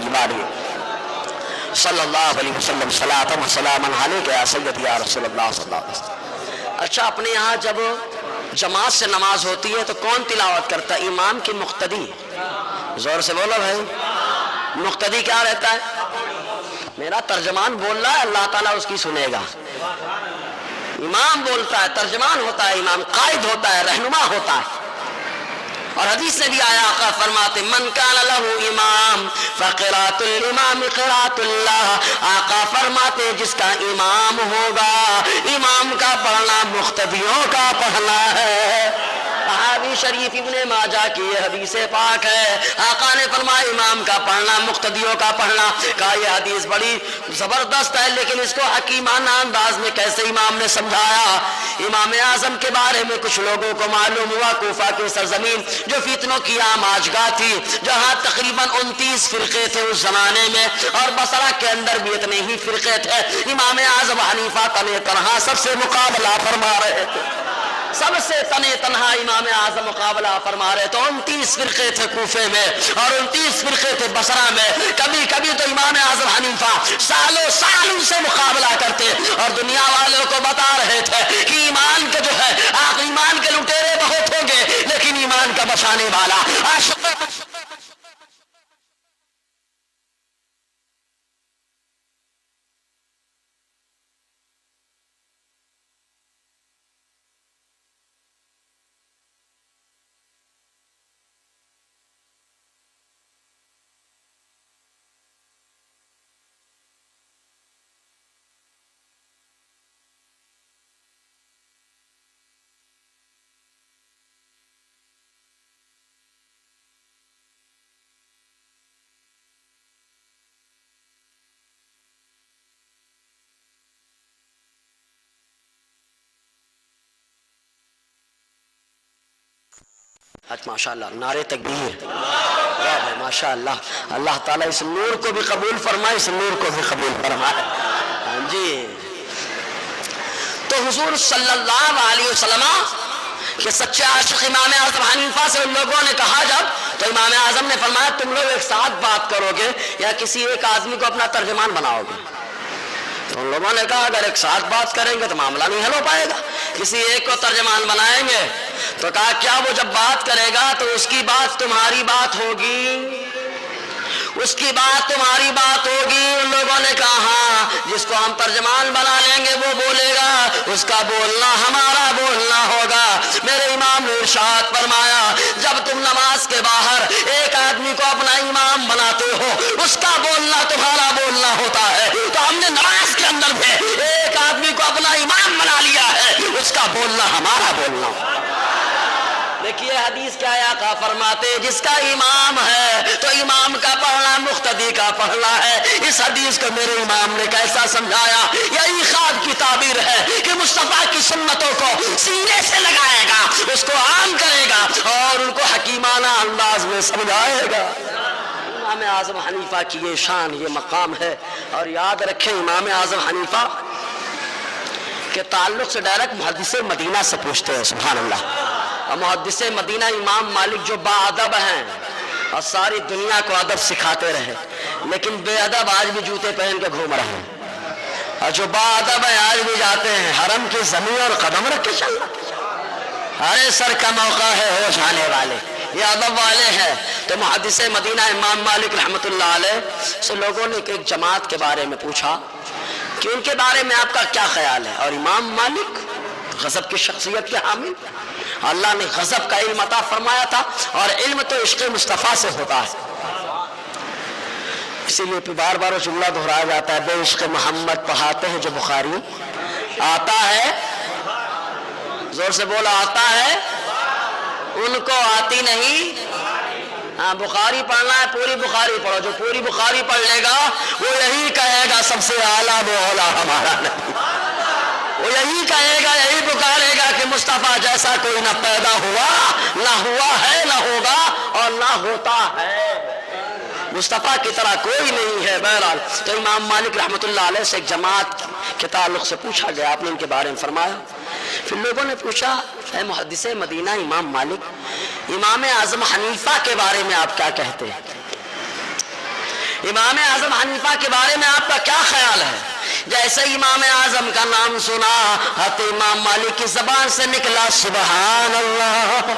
صلی اللہ علیہ وسلم، صلاۃ و سلام علیک یا سیدی یا رسول اللہ صلی اللہ علیہ وسلم۔ اچھا، اپنے یہاں جب جماعت سے نماز ہوتی ہے تو کون تلاوت کرتا ہے؟ امام کی مقتدی؟ زور سے بولو بھائی، مقتدی کیا رہتا ہے؟ میرا ترجمان بول رہا ہے، اللہ تعالیٰ اس کی سنے گا۔ امام بولتا ہے، ترجمان ہوتا ہے، امام قائد ہوتا ہے، رہنما ہوتا ہے۔ اور حدیث سے بھی آیا، آقا فرماتے من کان لہ امام فقراۃ الامام قراۃ اللہ، آقا فرماتے جس کا امام ہوگا، امام کا پڑھنا مقتدیوں کا پڑھنا ہے۔ صحابی شریف ابن ماجہ کی یہ حدیث پاک ہے، آقا نے فرمایا امام کا پڑھنا مقتدیوں کا پڑھنا۔ کہا یہ حدیث بڑی زبردست ہے، لیکن اس کو حکیمانہ انداز میں کیسے امام نے سمجھایا؟ امام اعظم کے بارے میں کچھ لوگوں کو معلوم ہوا کوفہ کی سرزمین جو فتنوں کی عام آجگاہ تھی، جہاں تقریباً 29 فرقے تھے اس زمانے میں، اور بصرہ کے اندر بھی اتنے ہی فرقے تھے۔ امام اعظم حنیفہ تنہ تنہا سب سے مقابلہ فرما رہے تھے، سب سے تنے تنہا امام اعظم مقابلہ فرما رہے تو 29 فرقے تھے کوفے میں اور 29 فرقے تھے بصرہ میں۔ کبھی کبھی تو امام اعظم حنیفہ سالوں سال ان سے مقابلہ کرتے اور دنیا والوں کو بتا رہے تھے کہ ایمان کے جو ہے ایمان کے لٹیرے بہت ہوں گے لیکن ایمان کا بچانے والا ماشاء اللہ نعرے تکبیر، ماشاء اللہ، اللہ تعالیٰ اس نور کو بھی قبول فرمائے، اس نور کو بھی قبول فرمائے۔ ہاں جی، تو حضور صلی اللہ علیہ وسلم کہ سچے عاشق امام اعظم حنیفہ سے ان لوگوں نے کہا جب، تو امام اعظم نے فرمایا تم لوگ ایک ساتھ بات کرو گے یا کسی ایک آدمی کو اپنا ترجمان بناؤ گے؟ تو ان لوگوں نے کہا اگر ایک ساتھ بات کریں گے تو معاملہ نہیں حل ہو پائے گا، کسی ایک کو ترجمان بنائیں گے۔ تو کہا کیا وہ جب بات کرے گا تو اس کی بات تمہاری بات ہوگی، اس کی بات تمہاری بات ہوگی؟ ان لوگوں نے کہا ہاں، جس کو ہم ترجمان بنا لیں گے وہ بولے گا، اس کا بولنا ہمارا بولنا ہوگا۔ میرے امام نے ارشاد فرمایا جب تم نماز کے باہر ایک آدمی کو اپنا امام بناتے ہو اس کا بولنا تمہارا بولنا ہوتا ہے، تو ہم نے نماز کے اندر بھی ایک آدمی کو اپنا امام بنا لیا ہے، اس کا بولنا ہمارا بولنا ہوتا ہے۔ دیکھیے حدیث کیا ہے، آقا فرماتے جس کا امام ہے تو امام کا پڑھنا مقتدی کا پڑھنا ہے۔ اس حدیث کو میرے امام نے کیسا سمجھایا؟ یہی خواب کی تعبیر ہے کہ مصطفیٰ کی سنتوں کو سینے سے لگائے گا، اس کو عام کرے گا اور ان کو حکیمانہ انداز میں سمجھائے گا۔ امام اعظم حنیفہ کی یہ شان، یہ مقام ہے۔ اور یاد رکھیں امام اعظم حنیفہ کے تعلق سے ڈائریکٹ محدث مدینہ سے پوچھتے ہیں، سبحان اللہ۔ اور محدث مدینہ امام مالک جو با ادب ہیں اور ساری دنیا کو ادب سکھاتے رہے، لیکن بے ادب آج بھی جوتے پہن کے گھوم رہے ہیں، اور جو با ادب ہیں آج بھی جاتے ہیں حرم کی زمین اور قدم رکھ کے چل رہے۔ ہر سر کا موقع ہے ہوش آنے والے، یہ ادب والے ہیں۔ تو محدث مدینہ امام مالک رحمۃ اللہ علیہ سے لوگوں نے ایک جماعت کے بارے میں پوچھا کہ ان کے بارے میں آپ کا کیا خیال ہے؟ اور امام مالک غضب کی شخصیت کے حامل، اللہ نے غضب کا علم عطا فرمایا تھا، اور علم تو عشق مصطفیٰ سے ہوتا ہے۔ اسی لیے بار بار وہ جملہ دہرایا جاتا ہے، بے عشق محمد پڑھاتے ہیں جو بخاری آتا ہے، زور سے بولا آتا ہے، ان کو آتی نہیں۔ ہاں بخاری پڑھنا ہے، پوری بخاری پڑھو، جو پوری بخاری پڑھ لے گا وہ یہی کہے گا سب سے اعلیٰ مولا ہمارا نبی۔ وہ یہی کہے گا، یہی پکارے گا کہ مصطفیٰ جیسا کوئی نہ پیدا ہوا، نہ ہوا ہے، نہ ہوگا اور نہ ہوتا ہے، مصطفیٰ کی طرح کوئی نہیں ہے۔ بہرحال تو امام مالک رحمۃ اللہ علیہ سے ایک جماعت کے تعلق سے پوچھا گیا، آپ نے ان کے بارے میں فرمایا۔ پھر لوگوں نے پوچھا، اے محدث مدینہ امام مالک، امام اعظم حنیفہ کے بارے میں آپ کیا کہتے ہیں؟ امام اعظم حنیفہ کے بارے میں آپ کا کیا خیال ہے؟ جیسے امام اعظم کا نام سنا، حضرت امام مالک کی زبان سے نکلا سبحان اللہ۔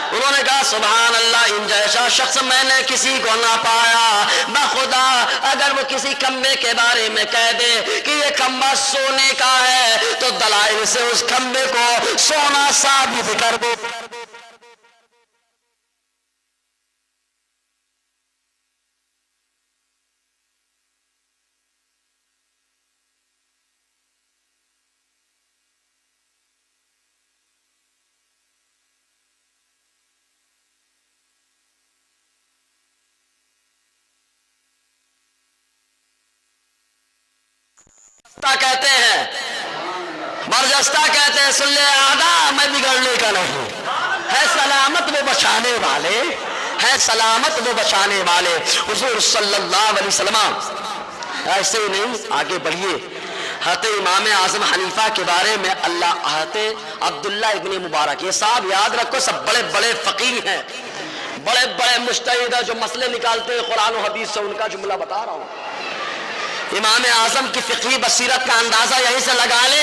انہوں نے کہا سبحان اللہ، ان جیسا شخص میں نے کسی کو نہ پایا، بخدا اگر وہ کسی کھمبے کے بارے میں کہہ دے کہ یہ کھمبا سونے کا ہے تو دلائل سے اس کھمبے کو سونا ثابت کر دے۔ کہتے ہیں برجستہ کہتے ہیں سن لے آدھا میں بگڑنے کا نہیں، ہے سلامت وہ بچانے والے، ہے سلامت وہ بچانے والے حضور صلی اللہ علیہ وسلم۔ ایسے ہی نہیں، آگے بڑھیے، حضرت امام اعظم حنیفہ کے بارے میں اللہ حضرت عبداللہ ابن مبارک، یہ صاحب یاد رکھو سب بڑے بڑے فقیہ ہیں، بڑے بڑے مجتہد ہیں جو مسئلے نکالتے ہیں قرآن و حدیث سے، ان کا جملہ بتا رہا ہوں۔ امام اعظم کی فقہی بصیرت کا اندازہ یہیں سے لگا لے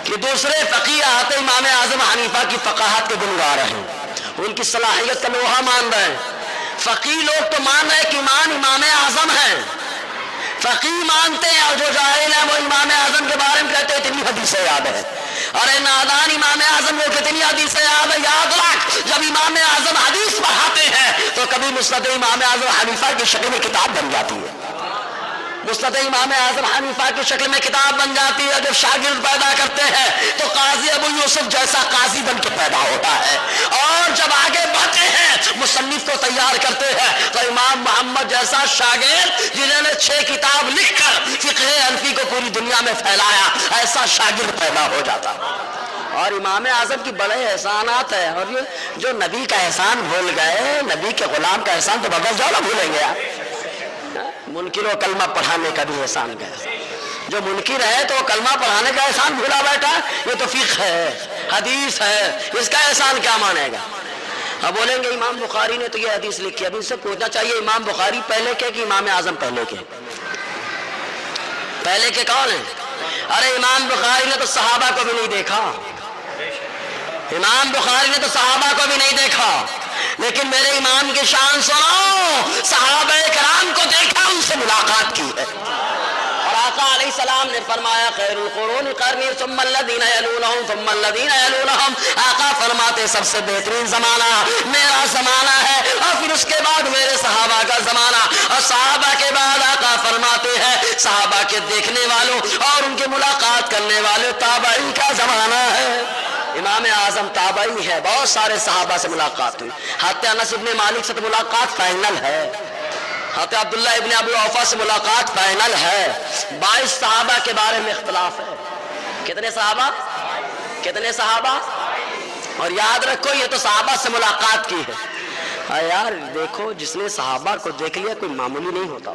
کہ دوسرے فقیہ آتے امام اعظم حنیفہ کی فقاہت کے گنگار ہیں، ان کی صلاحیت کا لوہا مان رہے ہیں۔ فقیہ لوگ تو مان رہے ہیں کہ امام اعظم ہیں، فقیہ مانتے ہیں، اور جو جاہل ہیں وہ امام اعظم کے بارے میں کہتے ہیں اتنی حدیثیں یاد ہے۔ ارے نادان امام اعظم کو کتنی حدیثیں یاد ہے، یاد رکھ جب امام اعظم حدیث پڑھاتے ہیں تو کبھی مسند امام اعظم حنیفہ کی شکل میں کتاب بن جاتی ہے، مسند امام اعظم حنیفہ کی شکل میں کتاب بن جاتی ہے۔ جب شاگرد پیدا کرتے ہیں تو قاضی ابو یوسف جیسا قاضی بن کے پیدا ہوتا ہے، اور جب آگے بڑھتے ہیں مصنف کو تیار کرتے ہیں تو امام محمد جیسا شاگرد جنہوں نے 6 کتاب لکھ کر فقہ حنفی کو پوری دنیا میں پھیلایا، ایسا شاگرد پیدا ہو جاتا۔ اور امام اعظم کی بڑے احسانات ہیں، اور یہ جو نبی کا احسان بھول گئے، نبی کے غلام کا احسان تو بغیر جاؤ نہ بھولیں گے آپ۔ منکر و کلمہ پڑھانے کا بھی احسان گیا، جو منکر ہے تو کلمہ پڑھانے کا احسان بھولا بیٹھا، یہ تو فقہ ہے، حدیث ہے، اس کا احسان کیا مانے گا؟ اب بولیں گے امام بخاری نے تو یہ حدیث لکھی، اب ان سے پوچھنا چاہیے امام بخاری پہلے کے کہ امام اعظم پہلے کے؟ پہلے کے کون ہیں؟ ارے امام بخاری نے تو صحابہ کو بھی نہیں دیکھا، امام بخاری نے تو صحابہ کو بھی نہیں دیکھا، لیکن میرے امام کی شان سنو، صحابہ کرام کو دیکھا، ان سے ملاقات کی ہے، اور آقا علیہ السلام نے فرمایا خیر القرون قرنی ثم الذین یلونہم ثم الذین یلونہم، آقا فرماتے سب سے بہترین زمانہ میرا زمانہ ہے، اور پھر اس کے بعد میرے صحابہ کا زمانہ، اور صحابہ کے بعد آقا فرماتے ہیں صحابہ کے دیکھنے والوں اور ان کے ملاقات کرنے والے تابعین کا زمانہ ہے۔ امام اعظم تابعی ہے، بہت سارے صحابہ سے ملاقات ہوئی، حضرت انس ابن مالک سے تو ملاقات فائنل ہے، حضرت عبداللہ ابن ابو اوفا سے ملاقات فائنل ہے۔ 22 صحابہ کے بارے میں اختلاف ہے، کتنے صحابہ؟ کتنے صحابہ؟ اور یاد رکھو یہ تو صحابہ سے ملاقات کی ہے۔ ہاں یار دیکھو، جس نے صحابہ کو دیکھ لیا کوئی معمولی نہیں ہوتا،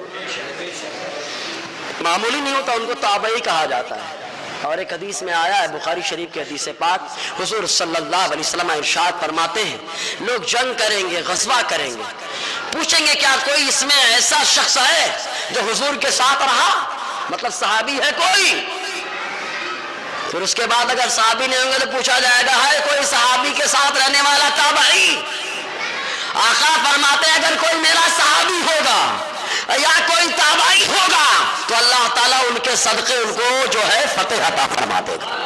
معمولی نہیں ہوتا، ان کو تابعی کہا جاتا ہے۔ اور ایک حدیث میں آیا ہے بخاری شریف کے حدیث پاک، حضور صلی اللہ علیہ وسلم ارشاد فرماتے ہیں لوگ جنگ کریں گے، غزوہ کریں گے، پوچھیں گے کیا کوئی اس میں ایسا شخص ہے جو حضور کے ساتھ رہا، مطلب صحابی ہے کوئی؟ پھر اس کے بعد اگر صحابی نہیں ہوں گے تو پوچھا جائے گا ہے کوئی صحابی کے ساتھ رہنے والا تابعی؟ آقا فرماتے ہیں اگر کوئی میرا صحابی ہوگا یا کوئی تابعی ہوگا تو اللہ تعالیٰ ان کے صدقے ان کو جو ہے فتح عطا فرما دے گا۔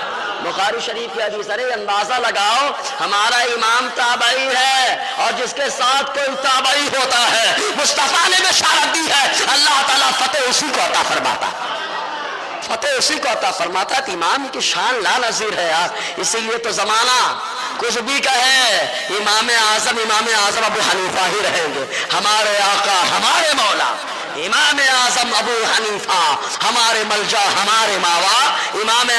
بخاری شریف کی حدیث ہے، اندازہ لگاؤ ہمارا امام تابعی ہے، اور جس کے ساتھ کوئی تابعی ہوتا ہے مصطفیٰ نے بشارت دی ہے اللہ تعالیٰ فتح اسی کو عطا فرماتا، فتح اسی کو عطا فرماتا ہے۔ امام کی شان لا نظیر ہے یار، اسی لیے تو زمانہ کچھ بھی کہے امام اعظم ابو حنیفہ ہی رہیں گے، ہمارے آقا ہمارے مولا امام اعظم ابو حنیفہ ہمارے ملجا ہمارے ماوا، امام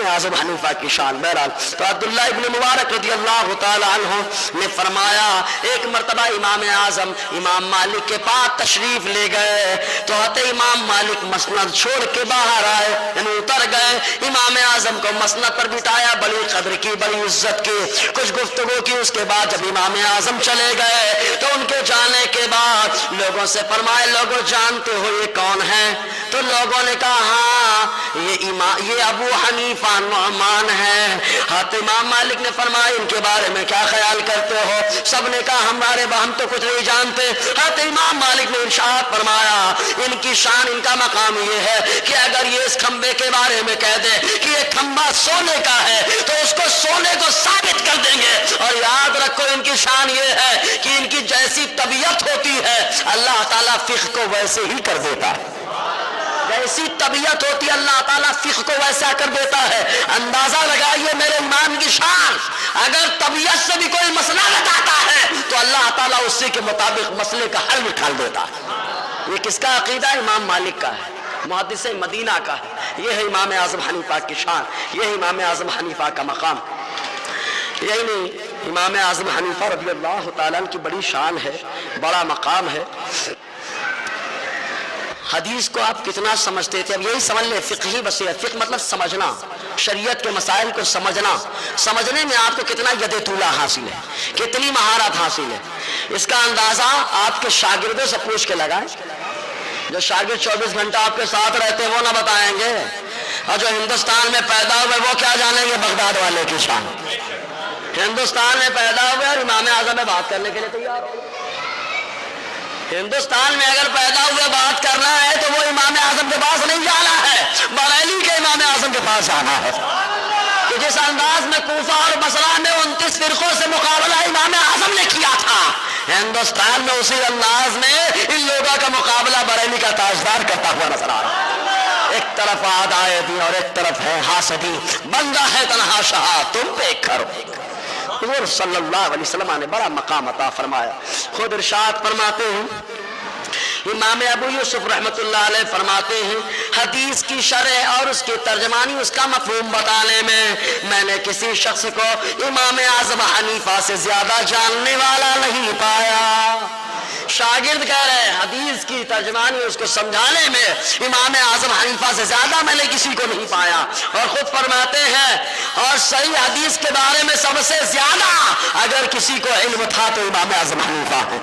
اعظم حنیفہ کی شان۔ بہرحال تو عبداللہ ابن مبارک رضی اللہ تعالی عنہ نے فرمایا ایک مرتبہ امام اعظم امام مالک کے پاس تشریف لے گئے تو امام مالک مسند چھوڑ کے باہر آئے، یعنی اتر گئے، امام اعظم کو مسند پر بٹھایا، بڑی قدر کی، بڑی عزت کی، کچھ گفتگو کی۔ اس کے بعد جب امام اعظم چلے گئے تو ان کے جانے کے بعد لوگوں سے فرمائے لوگوں جانتے ہو یہ کون ہے؟ تو لوگوں نے کہا ہاں یہ ابو حنیفہ نعمان ہے۔ حضرت امام مالک نے فرمایا ان کے بارے میں کیا خیال کرتے ہو؟ سب نے کہا ہم تو کچھ نہیں جانتے۔ حضرت امام مالک نے ارشاد فرمایا ان کی شان، ان کا مقام یہ ہے کہ اگر یہ اس کھمبے کے بارے میں کہہ دے کہ یہ کھمبا سونے کا ہے تو اس کو سونے کو ثابت کر دیں گے۔ اور یاد رکھو ان کی شان یہ ہے کہ ان کی جیسی طبیعت ہوتی ہے اللہ تعالیٰ فقہ کو ویسے ہی کر دیتا ہے، جیسی طبیعت ہوتی ہے اللہ تعالیٰ فقہ کو ویسا کر دیتا ہے۔ اندازہ لگائیے میرے ایمان کی شان، اگر طبیعت سے بھی کوئی مسئلہ بتاتا ہے تو اللہ تعالیٰ اسی کے مطابق مسئلے کا حل نکال دیتا ہے۔ یہ کس کا عقیدہ ہے؟ امام مالک کا ہے، محدث مدینہ کا ہے۔ یہ ہے امام اعظم حنیفہ کی شان، یہ ہے امام اعظم حنیفہ کا مقام۔ یہی نہیں، امام اعظم حنیفہ رضی اللہ تعالیٰ کی بڑی شان ہے، بڑا مقام ہے۔ حدیث کو آپ کتنا سمجھتے تھے؟ اب یہی سمجھ لیں فقہی بصیرت، فقہ مطلب سمجھنا، شریعت کے مسائل کو سمجھنا، سمجھنے میں آپ کو کتنا ید طولہ حاصل ہے، کتنی مہارت حاصل ہے، اس کا اندازہ آپ کے شاگردوں سے پوچھ کے لگائیں۔ جو شاگرد 24 گھنٹہ آپ کے ساتھ رہتے ہیں وہ نہ بتائیں گے، اور جو ہندوستان میں پیدا ہوئے وہ کیا جانیں گے بغداد والے کی شان۔ ہندوستان میں پیدا ہوئے اور امام اعظم میں بات کرنے کے لیے تیار ہو، ہندوستان میں اگر پیدا ہوئے بات کرنا ہے تو وہ امام اعظم کے پاس نہیں جانا ہے، بریلی کے امام اعظم کے پاس جانا ہے کہ جس انداز میں کوفہ اور بصرہ میں 29 فرقوں سے مقابلہ امام اعظم نے کیا تھا، ہندوستان میں اسی انداز میں ان لوگوں کا مقابلہ بریلی کا تاجدار کرتا ہوا نظر آ رہا ہے۔ ایک طرف عادائدی اور ایک طرف ہے حاسدی، بندہ ہے تنہا شاہ تم پہ کرو۔ حضور صلی اللہ علیہ وسلم نے بڑا مقام عطا فرمایا، خود ارشاد فرماتے ہیں، امام ابو یوسف رحمۃ اللہ علیہ فرماتے ہیں حدیث کی شرح اور اس کی ترجمانی، اس کا مفہوم بتانے میں نے کسی شخص کو امام اعظم حنیفہ سے زیادہ جاننے والا نہیں پایا۔ شاگرد کہہ رہے ہیں حدیث کی ترجمانی اس کو سمجھانے میں امام اعظم حنیفہ سے زیادہ میں نے کسی کو نہیں پایا، اور خود فرماتے ہیں اور صحیح حدیث کے بارے میں سب سے زیادہ اگر کسی کو علم تھا تو امام اعظم حنیفہ ہے۔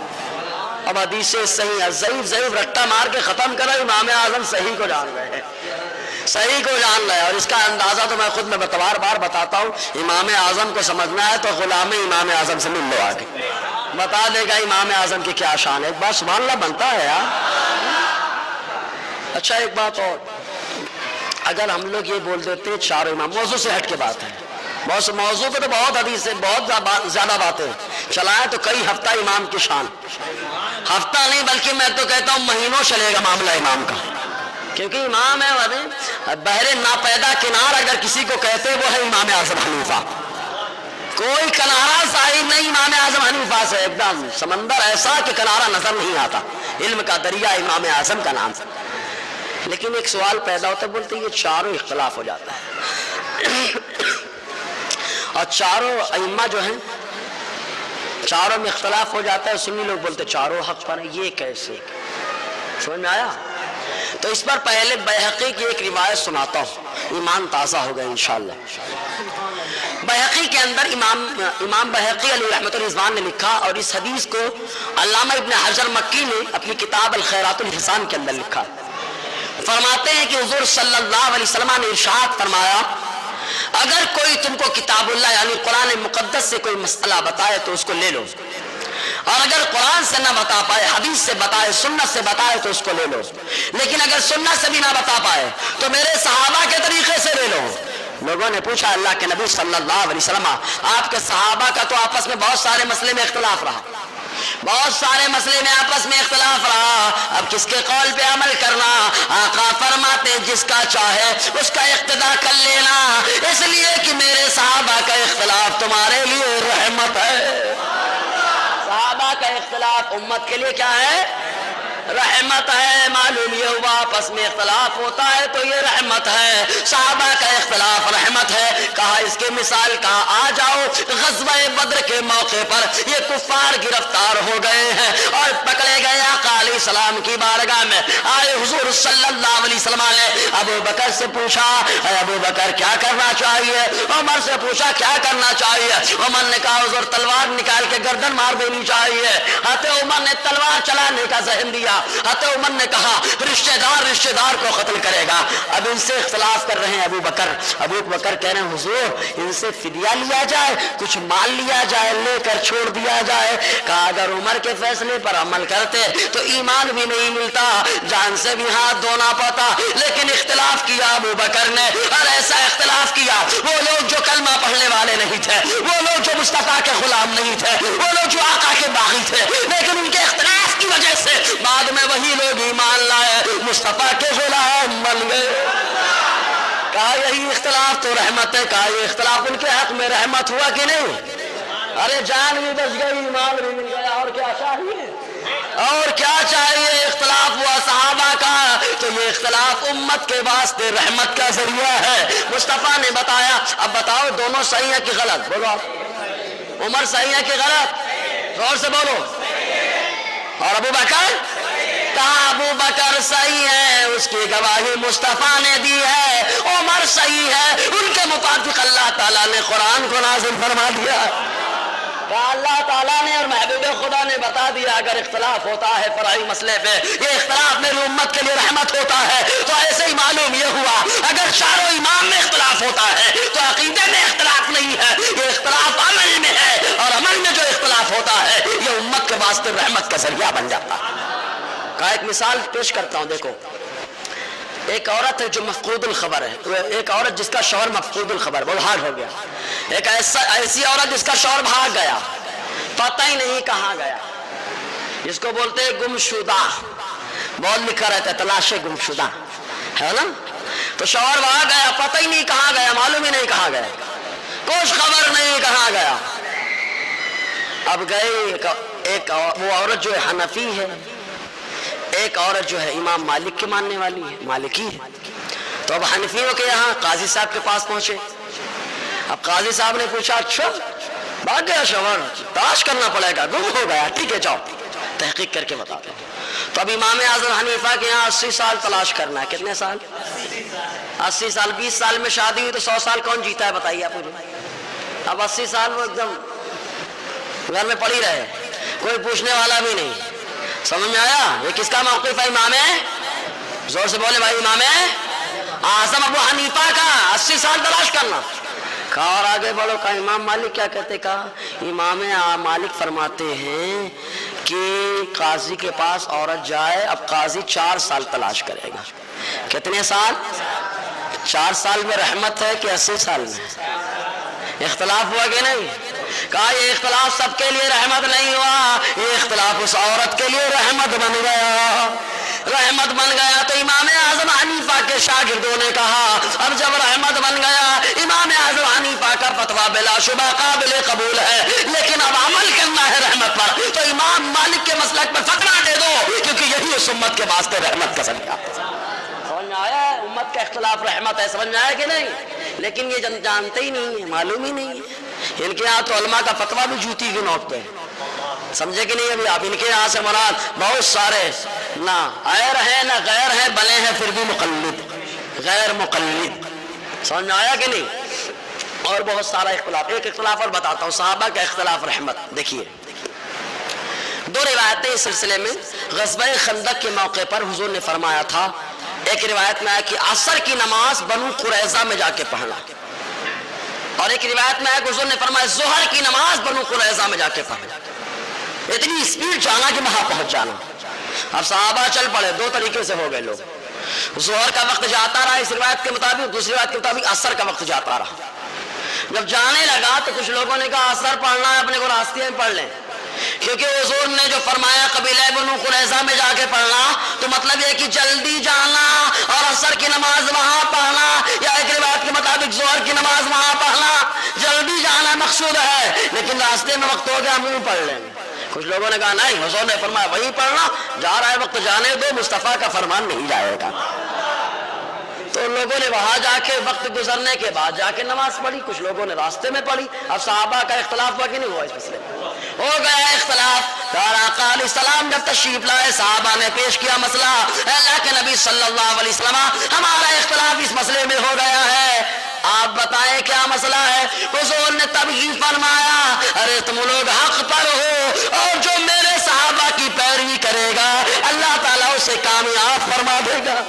اب حدیث صحیح ضعیف رٹا مار کے ختم کرو، امام اعظم صحیح کو جان رہے ہیں، صحیح کو جان رہے ہیں، اور اس کا اندازہ تو میں خود میں بار بتاتا ہوں، امام اعظم کو سمجھنا ہے تو غلام امام اعظم سے مل لو، آگے بتا دے گا امام اعظم کی کیا شان ہے۔ ایک بات سبحان اللہ بنتا ہے یار۔ اچھا ایک بات اور، اگر ہم لوگ یہ بول دیتے ہیں چاروں امام، موضوع سے ہٹ کے بات ہے، موضوع پہ تو بہت حدیث ہے، بہت زیادہ باتیں چلائیں تو کئی ہفتہ امام کی شان، ہفتہ نہیں بلکہ میں تو کہتا ہوں مہینوں چلے گا معاملہ امام کا، کیونکہ امام ہے بحر ناپیدا کنار اگر کسی کو کہتے وہ ہے امام اعظم حنیفہ، کوئی کنارہ ساحل نہیں امام اعظم حنیفہ سے، ایک دم سمندر ایسا کہ کنارہ نظر نہیں آتا، علم کا دریا امام اعظم کا نام سے۔ لیکن ایک سوال پیدا ہوتا ہے، بولتے یہ چاروں اختلاف ہو جاتا ہے، اور چاروں ائمہ جو ہیں چاروں میں اختلاف ہو جاتا ہے، سنی لوگ بولتے چاروں حق پر ہیں، یہ کیسے؟ سمجھ میں آیا؟ تو اس پر پہلے بیہقی کی ایک روایت سناتا ہوں، ایمان تازہ ہوگا انشاءاللہ۔ بیہقی کے اندر امام بیہقی علیہ رحمۃ الرضوان نے لکھا، اور اس حدیث کو علامہ ابن حجر مکی نے اپنی کتاب الخیرات الحسان کے اندر لکھا، فرماتے ہیں کہ حضور صلی اللہ علیہ وسلم نے ارشاد فرمایا اگر کوئی تم کو کتاب اللہ یعنی قرآن مقدس سے کوئی مسئلہ بتائے تو اس کو لے لو، اور اگر قرآن سے نہ بتا پائے، حدیث سے بتائے، سنت سے بتائے تو اس کو لے لو، لیکن اگر سنت سے بھی نہ بتا پائے تو میرے صحابہ کے طریقے سے لے لو۔ لوگوں نے پوچھا اللہ کے نبی صلی اللہ علیہ وسلم آپ کے صحابہ کا تو آپس میں بہت سارے مسئلے میں اختلاف رہا، بہت سارے مسئلے میں آپس میں اختلاف رہا، اب کس کے قول پہ عمل کرنا؟ آقا فرماتے جس کا چاہے اس کا اقتداء کر لینا، اس لیے کہ میرے صحابہ کا اختلاف تمہارے لیے رحمت ہے، صحابہ کا اختلاف امت کے لیے کیا ہے؟ رحمت ہے. معلوم یہ ہوا آپس میں اختلاف ہوتا ہے تو یہ رحمت ہے. صحابہ کا اختلاف رحمت ہے. کہا اس کے مثال کہا آ جاؤ غزوہ بدر کے موقع پر یہ کفار گرفتار ہو گئے ہیں اور پکڑے گئے. آقا علیہ السلام کی بارگاہ میں آئے. حضور صلی اللہ علیہ وسلم نے ابو بکر سے پوچھا اے ابو بکر کیا کرنا چاہیے؟ عمر سے پوچھا کیا کرنا چاہیے؟ عمر نے کہا حضور تلوار نکال کے گردن مار دینی چاہیے. حضرت عمر نے تلوار چلانے کا ذہن دیا. حضرت عمر نے کہا رشتہ دار کو قتل کرے گا. اب ان سے اختلاف کر رہے ہیں ابو بکر کہہ رہے ہیں حضور ان سے فدیہ لیا جائے, کچھ مال لیا جائے, لے کر چھوڑ دیا جائے. کہا اگر عمر کے فیصلے پر عمل کرتے تو ایمان بھی نہیں ملتا, جان سے بھی ہاتھ دھونا پڑتا. لیکن اختلاف کیا ابو بکر نے, اور ایسا اختلاف کیا وہ لوگ جو کلمہ پڑھنے والے نہیں تھے, وہ لوگ جو مصطفیٰ کے غلام نہیں تھے, وہ لوگ جو آقا کے باغی تھے, لیکن ان کے اختلاف کی وجہ سے بعد میں وہی لوگ ایمان لائے, مصطفیٰ کے غلام بن گئے. کہا یہی اختلاف تو رحمت ہے. کہا یہ اختلاف ان کے حق میں رحمت ہوا کہ نہیں؟ ارے جان بھی بچ گئی, ایمان بھی مل گیا, اور کیا چاہیے؟ اور کیا چاہیے؟ اختلاف ہوا صحابہ کا تو یہ اختلاف امت کے واسطے رحمت کا ذریعہ ہے. مصطفیٰ نے بتایا. اب بتاؤ دونوں صحیح ہے کہ غلط؟ بولو آپ. عمر صحیح ہے کہ غلط؟ غور سے بولو. اور ابو بکر؟ کہا ابو بکر صحیح ہے, اس کی گواہی مصطفیٰ نے دی ہے. عمر صحیح ہے, ان کے مطابق اللہ تعالیٰ نے قرآن کو نازل فرما دیا. کہا اللہ تعالیٰ نے اور محبوب خدا نے بتا دیا اگر اختلاف ہوتا ہے فرعی مسئلے پہ, یہ اختلاف میری امت کے لیے رحمت ہوتا ہے. تو ایسے ہی معلوم یہ ہوا اگر شعر و امام میں اختلاف ہوتا ہے تو عقیدے میں اختلاف نہیں ہے, یہ اختلاف عمل میں ہے, اور عمل میں جو اختلاف ہوتا ہے یہ امت کے واسطے رحمت کا ذریعہ بن جاتا ہے. کہا ایک مثال پیش کرتا ہوں. دیکھو ایک عورت ہے جو مفقود الخبر ہے, ایک عورت جس کا شوہر مفقود الخبر, بہت ہارڈ ہو گیا. ایک ایسی عورت جس کا شوہر بھاگ گیا, پتہ ہی نہیں کہاں گیا, جس کو بولتے ہیں گمشدہ, بہت لکھا رہتا ہے تلاش گمشدہ, ہے نا. تو شوہر بھاگ گیا, پتہ ہی نہیں کہاں گیا, معلوم ہی نہیں کہاں گیا, کچھ خبر نہیں کہاں گیا. اب گئے ایک وہ عورت جو ہے حنفی ہے, ایک عورت جو ہے امام مالک کے ماننے والی ہے, مالکی ہے. تو اب حنفیوں کے یہاں قاضی صاحب کے پاس پہنچے. اب قاضی صاحب نے پوچھا اچھا بھاگ گیا شوہر, تلاش کرنا پڑے گا, گم ہو گیا, ٹھیک ہے جاؤ تحقیق کر کے بتا دیں. تو اب امام اعظم حنیفہ کے یہاں 80 سال تلاش کرنا ہے. کتنے سال؟ 80 سال. 20 سال میں شادی ہوئی تو 100 سال کون جیتا ہے بتائیے آپ مجھے. اب 80 سال وہ ایک دم گھر میں پڑی رہے, کوئی پوچھنے والا بھی نہیں. سمجھ میں آیا یہ کس کا موقف ہے؟ امام زور سے بولے بھائی, امام اعظم ابو حنیفہ کا 80 سال تلاش کرنا. کہا اور آگے بڑھو. کہا امام مالک کیا کہتے؟ کہا امام مالک فرماتے ہیں کہ قاضی کے پاس عورت جائے, اب قاضی 4 سال تلاش کرے گا. کتنے سال؟ 4 سال میں رحمت ہے کہ 80 سال میں؟ اختلاف ہوا کہ نہیں؟ کہا یہ اختلاف سب کے لیے رحمت نہیں ہوا, یہ اختلاف اس عورت کے لیے رحمت بن گیا, رحمت بن گیا. تو امام اعظم حنیفہ کے شاگردوں نے کہا اب جب رحمت بن گیا, امام اعظم حنیفہ کا فتویٰ بلا شبہ قابل قبول ہے, لیکن اب عمل کرنا ہے رحمت پر, تو امام مالک کے مسلک پر فتویٰ دے دو, کیونکہ یہی اس امت کے واسطے رحمت کا ذریعہ. سمجھ میں آیا؟ امت کا اختلاف رحمت ہے. سمجھ میں آیا کہ نہیں؟ لیکن یہ جانتے ہی نہیں ہے, معلوم ہی نہیں ہے. ان کے یہاں تو علماء کا فتویٰ بھی جوتی کے نوٹ پہ, سمجھے کہ نہیں؟ ابھی آپ ان کے یہاں سے مراد بہت سارے نہ غیر ہیں نہ غیر ہیں, بلے ہیں پھر بھی مقلد, غیر مقلد. سمجھ میں آیا کہ نہیں؟ اور بہت سارا اختلاف. ایک اختلاف اور بتاتا ہوں, صحابہ کا اختلاف رحمت. دیکھیے 2 روایتیں اس سلسلے میں. غزوہ خندق کے موقع پر حضور نے فرمایا تھا, ایک روایت میں آیا کہ عصر کی نماز بنو قریظہ میں جا کے پڑھنا, اور ایک روایت میں آیا کہ حضور نے فرمایا ظہر کی نماز بنو قریظہ میں جا کے پڑھنا. اتنی اسپیڈ جانا کہ وہاں پہنچ جانا. اب صحابہ چل پڑے, 2 طریقے سے ہو گئے لوگ. ظہر کا وقت جاتا رہا اس روایت کے مطابق, دوسری روایت کے مطابق عصر کا وقت جاتا رہا. جب جانے لگا تو کچھ لوگوں نے کہا عصر پڑھنا ہے اپنے کو راستے میں پڑھ لیں, کیونکہ حضور نے جو فرمایا قبیلہ بنو قریظہ میں جا کے پڑھنا, تو مطلب یہ کہ جلدی جانا اور عصر کی نماز وہاں پڑھنا, یا ایک روایت کے مطابق ظہر کی نماز وہاں پڑھنا. جلدی جانا مقصود ہے, لیکن راستے میں وقت ہو گیا منہ پڑھ لیں. کچھ لوگوں نے کہا نہیں، حضور نے فرمایا وہی پڑھنا، جا رہا ہے وقت جانے دو، مصطفیٰ کا فرمان نہیں جائے گا۔ تو لوگوں نے وہاں جا کے وقت گزرنے کے بعد جا کے نماز پڑھی، کچھ لوگوں نے راستے میں پڑھی۔ اب صحابہ کا اختلاف ہوا کہ نہیں ہوا؟ اس مسئلے میں ہو گیا اختلاف۔ اور آقا علیہ السلام جب تشریف لائے، صحابہ نے پیش کیا مسئلہ، اللہ کے نبی صلی اللہ علیہ وسلم ہمارا اختلاف اس مسئلے میں ہو گیا ہے، آپ بتائیں کیا مسئلہ ہے؟ حضور نے تب ہی فرمایا ارے تم لوگ حق پر ہو، اور جو میرے صحابہ کی پیروی کرے گا اللہ تعالیٰ اسے کامیاب فرما دے گا۔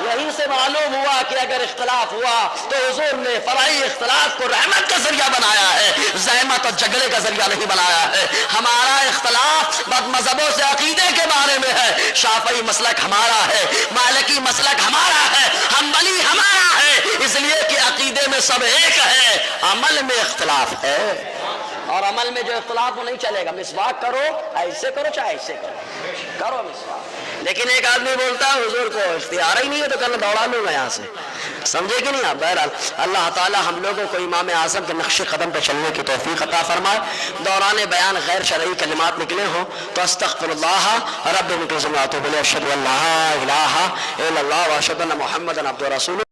یہیں سے معلوم ہوا کہ اگر اختلاف ہوا تو حضور نے فرعی اختلاف کو رحمت کا ذریعہ بنایا ہے، زحمت اور جھگڑے کا ذریعہ نہیں بنایا ہے۔ ہمارا اختلاف بد مذہبوں سے عقیدے کے بارے میں ہے، شافعی مسلک ہمارا ہے، مالکی مسلک ہمارا ہے، حنبلی ہمارا ہے، اس لیے کہ عقیدے میں سب ایک ہے، عمل میں اختلاف ہے، اور عمل میں جو اختلاف وہ نہیں چلے گا۔ مسواک کرو، ایسے کرو چاہے ایسے کرو مسواک۔ لیکن ایک آدمی بولتا ہے حضور کو اختیار ہی نہیں ہے تو کل دوڑا لوں گا یہاں سے، سمجھے کہ نہیں آپ؟ بہرحال اللہ تعالی ہم لوگوں کو امام اعظم کے نقش قدم پہ چلنے کی توفیق عطا فرمائے۔ دوران بیان غیر شرعی کلمات نکلے ہوں تو استغفر اللہ رب من ذنوب و اتوب الیہ، اشہد ان لا الہ الا اللہ واشہد ان محمدا عبدہ ورسولہ۔